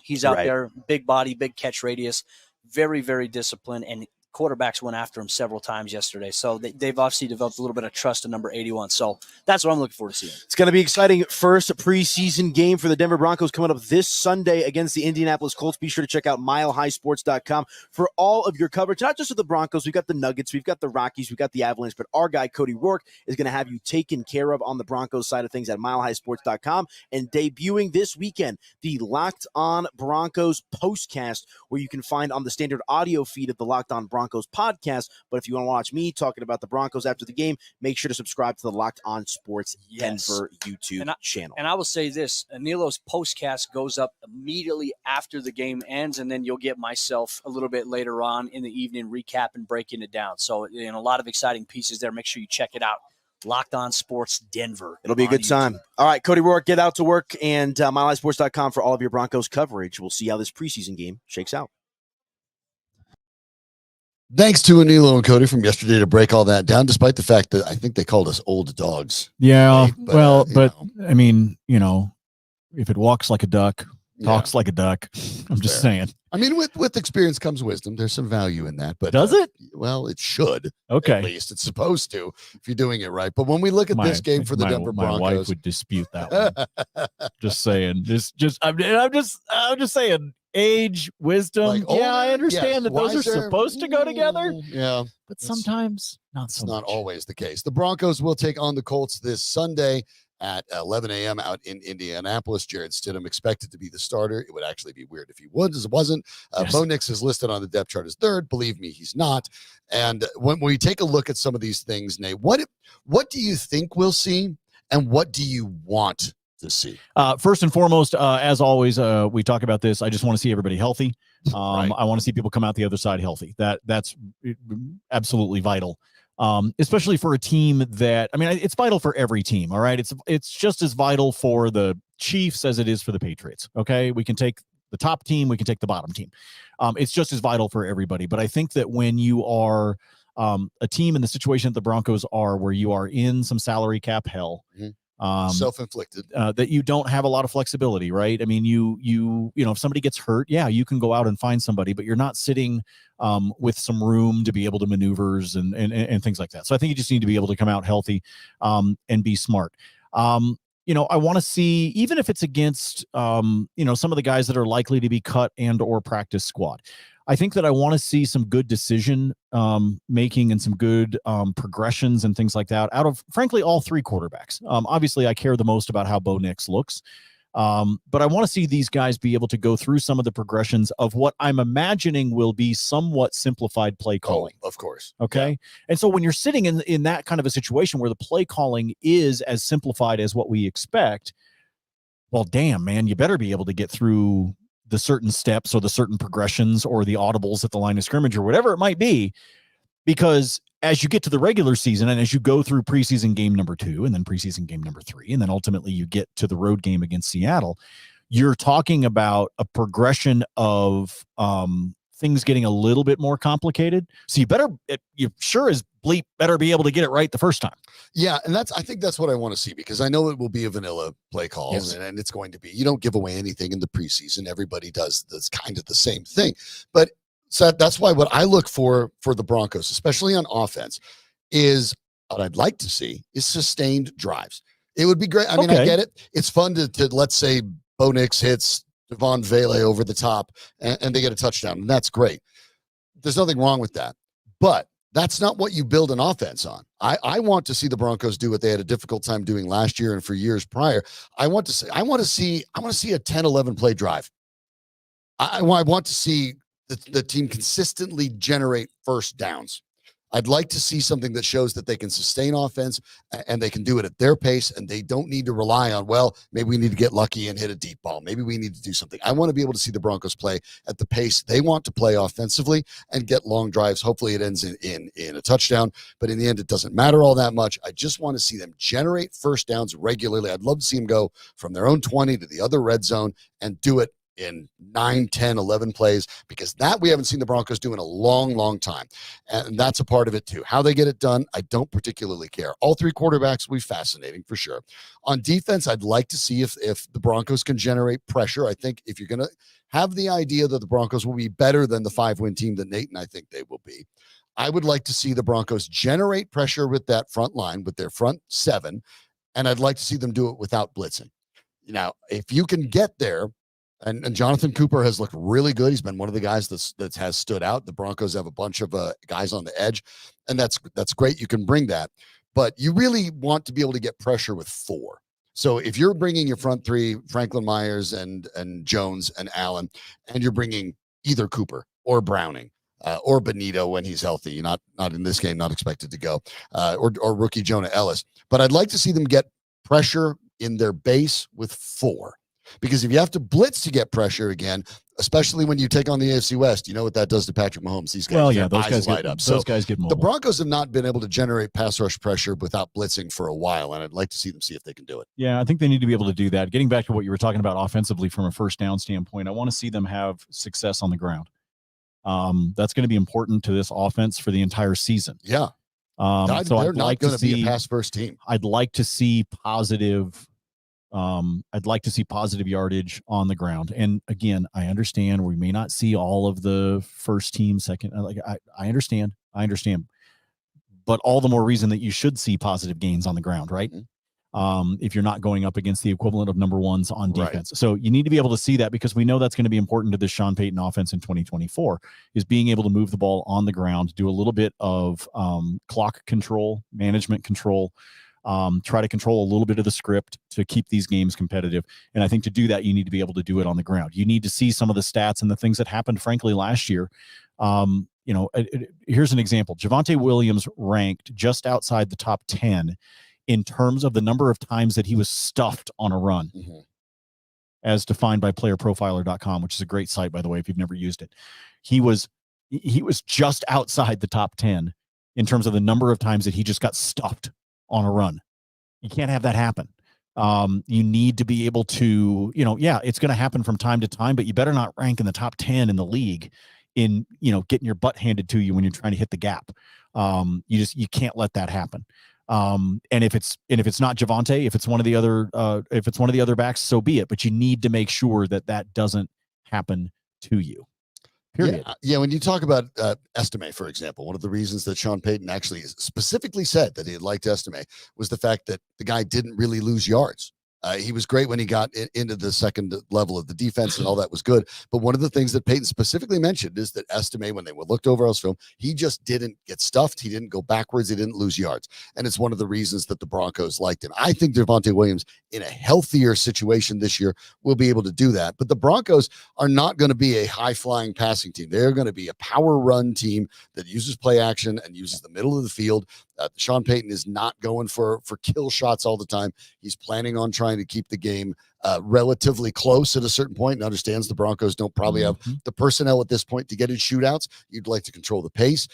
He's out there, big body, big catch radius, very, very disciplined, and quarterbacks went after him several times yesterday. So they've obviously developed a little bit of trust in number 81. So that's what I'm looking forward to seeing. It's going to be exciting. First preseason game for the Denver Broncos coming up this Sunday against the Indianapolis Colts. Be sure to check out milehighsports.com for all of your coverage, not just of the Broncos. We've got the Nuggets, we've got the Rockies, we've got the Avalanche, but our guy Cody Roark is going to have you taken care of on the Broncos side of things at milehighsports.com. And debuting this weekend, the Locked On Broncos postcast, where you can find on the standard audio feed of the Locked On Broncos podcast. But if you want to watch me talking about the Broncos after the game, make sure to subscribe to the Locked On Sports Denver YouTube channel. And I will say this, Aniello's postcast goes up immediately after the game ends, and then you'll get myself a little bit later on in the evening recapping, breaking it down. So a lot of exciting pieces there. Make sure you check it out. Locked On Sports Denver. It'll be a good time. All right, Cody Roark, get out to work, and milehighsports.com for all of your Broncos coverage. We'll see how this preseason game shakes out. Thanks to Aniello and Cody from yesterday to break all that down, despite the fact that I think they called us old dogs. Yeah, right? But I mean, if it walks like a duck, talks like a duck, I'm just saying. I mean, with experience comes wisdom. There's some value in that. But does it? Well, it should. Okay. At least it's supposed to if you're doing it right. But when we look at this game for the Denver Broncos, my wife would dispute that one. Just saying. I'm just saying. Age, wisdom. I understand that those are supposed to go together. Yeah. But sometimes not so much. It's not always the case. The Broncos will take on the Colts this Sunday at 11 a.m. out in Indianapolis. Jarrett Stidham expected to be the starter. It would actually be weird if he wasn't. Bo Nix is listed on the depth chart as third. Believe me, he's not. And when we take a look at some of these things, Nate, what do you think we'll see, and what do you want to see? First and foremost, as always, we talk about this. I just want to see everybody healthy. Right. I want to see people come out the other side healthy. That's absolutely vital. Especially for a team that, I mean, it's vital for every team. All right. It's just as vital for the Chiefs as it is for the Patriots. Okay. We can take the top team. We can take the bottom team. It's just as vital for everybody. But I think that when you are a team in the situation that the Broncos are, where you are in some salary cap hell, self-inflicted, that you don't have a lot of flexibility, right? I mean, you know, if somebody gets hurt, you can go out and find somebody, but you're not sitting with some room to be able to maneuvers and things like that. So I think you just need to be able to come out healthy and be smart. You know, I want to see, even if it's against, you know, some of the guys that are likely to be cut and or practice squad. I think that I want to see some good decision making and some good progressions and things like that out of, frankly, all three quarterbacks. Obviously, I care the most about how Bo Nix looks, but I want to see these guys be able to go through some of the progressions of what I'm imagining will be somewhat simplified play calling. Oh, of course. Okay. Yeah. And so when you're sitting in that kind of a situation where the play calling is as simplified as what we expect, well, damn, man, you better be able to get through the certain steps or the certain progressions or the audibles at the line of scrimmage or whatever it might be, because as you get to the regular season and as you go through preseason game number 2 and then preseason game number 3, and then ultimately you get to the road game against Seattle, you're talking about a progression of things getting a little bit more complicated. So you sure as bleep better be able to get it right the first time. Yeah, and I think that's what I want to see, because I know it will be a vanilla play call, Yes. and it's going to be. You don't give away anything in the preseason. Everybody does that's kind of the same thing. But so that's why what I look for the Broncos, especially on offense, is what I'd like to see is sustained drives. It would be great. I mean, I get it. It's fun to let's say Bo Nix hits Devon Vele over the top and they get a touchdown, and that's great. There's nothing wrong with that. But that's not what you build an offense on. I want to see the Broncos do what they had a difficult time doing last year and for years prior. I want to see a 10, 11 play drive. I want to see the team consistently generate first downs. I'd like to see something that shows that they can sustain offense and they can do it at their pace, and they don't need to rely on, well, maybe we need to get lucky and hit a deep ball. Maybe we need to do something. I want to be able to see the Broncos play at the pace they want to play offensively and get long drives. Hopefully it ends in a touchdown, but in the end, it doesn't matter all that much. I just want to see them generate first downs regularly. I'd love to see them go from their own 20 to the other red zone and do it in 9, 10, 11 plays, because that we haven't seen the Broncos do in a long, long time. And that's a part of it too. How they get it done, I don't particularly care. All three quarterbacks will be fascinating for sure. On defense, I'd like to see if the Broncos can generate pressure. I think if you're going to have the idea that the Broncos will be better than the 5-win team that Nate and I think they will be, I would like to see the Broncos generate pressure with that front line, with their front seven, and I'd like to see them do it without blitzing. Now, if you can get there, and Jonathan Cooper has looked really good. He's been one of the guys that has stood out. The Broncos have a bunch of guys on the edge, and that's great. You can bring that, but you really want to be able to get pressure with 4. So if you're bringing your front 3, Franklin Myers and Jones and Allen, and you're bringing either Cooper or Browning or Benito when he's healthy, not in this game, not expected to go, or rookie Jonah Ellis, but I'd like to see them get pressure in their base with 4. Because if you have to blitz to get pressure again, especially when you take on the AFC West, you know what that does to Patrick Mahomes. These guys, those guys light up. Those guys get mobile. The Broncos have not been able to generate pass rush pressure without blitzing for a while, and I'd like to see them see if they can do it. Yeah, I think they need to be able to do that. Getting back to what you were talking about offensively from a first down standpoint, I want to see them have success on the ground. That's going to be important to this offense for the entire season. Yeah. So they're not going to be a pass first team. I'd like to see positive. I'd like to see positive yardage on the ground. And again, I understand we may not see all of the first team, second. I understand, but all the more reason that you should see positive gains on the ground, right? Mm-hmm. If you're not going up against the equivalent of number ones on defense. Right. So you need to be able to see that, because we know that's going to be important to the Sean Payton offense in 2024, is being able to move the ball on the ground, do a little bit of clock control, management control, try to control a little bit of the script to keep these games competitive. And I think to do that, you need to be able to do it on the ground. You need to see some of the stats and the things that happened, frankly, last year. Here's an example. Javonte Williams ranked just outside the top 10 in terms of the number of times that he was stuffed on a run, as defined by playerprofiler.com, which is a great site, by the way, if you've never used it. He was just outside the top 10 in terms of the number of times that he just got stuffed on a run. You can't have that happen. You need to be able to, it's going to happen from time to time, but you better not rank in the top 10 in the league in, getting your butt handed to you when you're trying to hit the gap. You can't let that happen. And if it's not Javonte, if it's one of the other backs, so be it. But you need to make sure that doesn't happen to you. Period. Yeah, when you talk about Estime, for example, one of the reasons that Sean Payton actually specifically said that he liked Estime was the fact that the guy didn't really lose yards. He was great when he got into the second level of the defense, and all that was good. But one of the things that Payton specifically mentioned is that Estime, when they looked over his film, he just didn't get stuffed. He didn't go backwards. He didn't lose yards. And it's one of the reasons that the Broncos liked him. I think Javonte Williams, in a healthier situation this year, will be able to do that. But the Broncos are not going to be a high-flying passing team. They're going to be a power run team that uses play action and uses the middle of the field. Sean Payton is not going for kill shots all the time. He's planning on trying to keep the game relatively close at a certain point, and understands the Broncos don't probably have the personnel at this point to get in shootouts. You'd like to control the pace.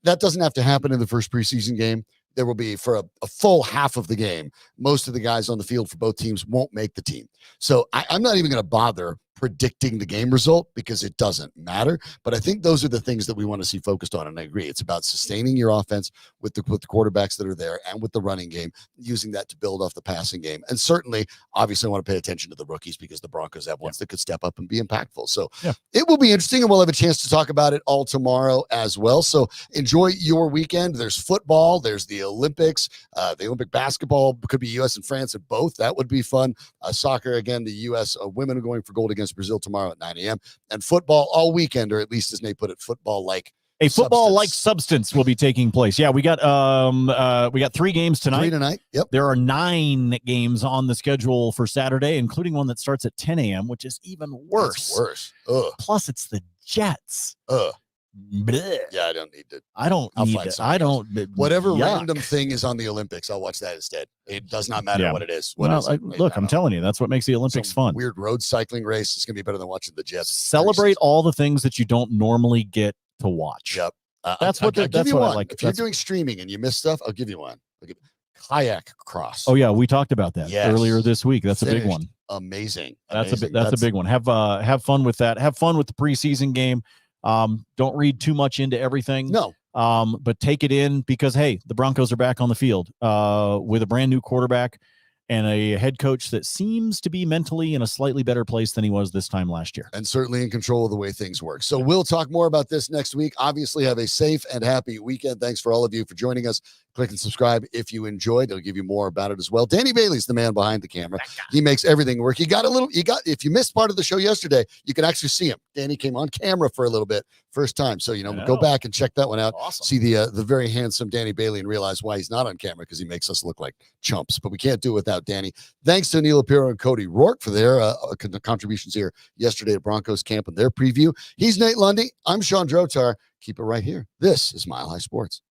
That doesn't have to happen in the first preseason game. There will be, for a full half of the game, most of the guys on the field for both teams won't make the team. So I'm not even going to bother predicting the game result because it doesn't matter. But I think those are the things that we want to see focused on. And I agree. It's about sustaining your offense with the quarterbacks that are there and with the running game, using that to build off the passing game. And certainly, obviously, I want to pay attention to the rookies because the Broncos have ones that could step up and be impactful. So it will be interesting, and we'll have a chance to talk about it all tomorrow as well. So enjoy your weekend. There's football. There's the Olympics. The Olympic basketball could be U.S. and France at both. That would be fun. Soccer, again, the U.S. Women are going for gold against Brazil tomorrow at 9 a.m. And football all weekend, or at least as Nate put it, football-like. A football-like substance will be taking place. Yeah, we got 3 games tonight. 3 tonight. Yep. There are 9 games on the schedule for Saturday, including one that starts at 10 a.m., which is even worse. That's worse. Ugh. Plus, it's the Jets. Ugh. Blech. Yeah, I don't need to. I'll need it. I don't. Whatever yuck. random thing is on the Olympics, I'll watch that instead. It does not matter what it is. Look, I'm telling you, that's what makes the Olympics fun. Weird road cycling race. It's going to be better than watching the Jets. Celebrate all the things that you don't normally get to watch. Yep. That's what I like. If you're doing streaming and you miss stuff, I'll give you one. Kayak cross. Oh yeah, we talked about that earlier this week. That's Finished. A big one. Amazing. That's a big one. Have fun with that. Have fun with the preseason game. Don't read too much into everything. No. But take it in because hey, the Broncos are back on the field with a brand new quarterback and a head coach that seems to be mentally in a slightly better place than he was this time last year. And certainly in control of the way things work. So we'll talk more about this next week. Obviously, have a safe and happy weekend. Thanks for all of you for joining us. Click and subscribe if you enjoyed. It'll give you more about it as well. Danny Bailey's the man behind the camera. He makes everything work. If you missed part of the show yesterday, you can actually see him. Danny came on camera for a little bit, first time. So, go back and check that one out. Awesome. See the very handsome Danny Bailey and realize why he's not on camera because he makes us look like chumps. But we can't do it without Danny. Thanks to Aniello, Piro, and Cody Roark for their contributions here yesterday at Broncos camp and their preview. He's Nate Lundy. I'm Sean Drotar. Keep it right here. This is Mile High Sports.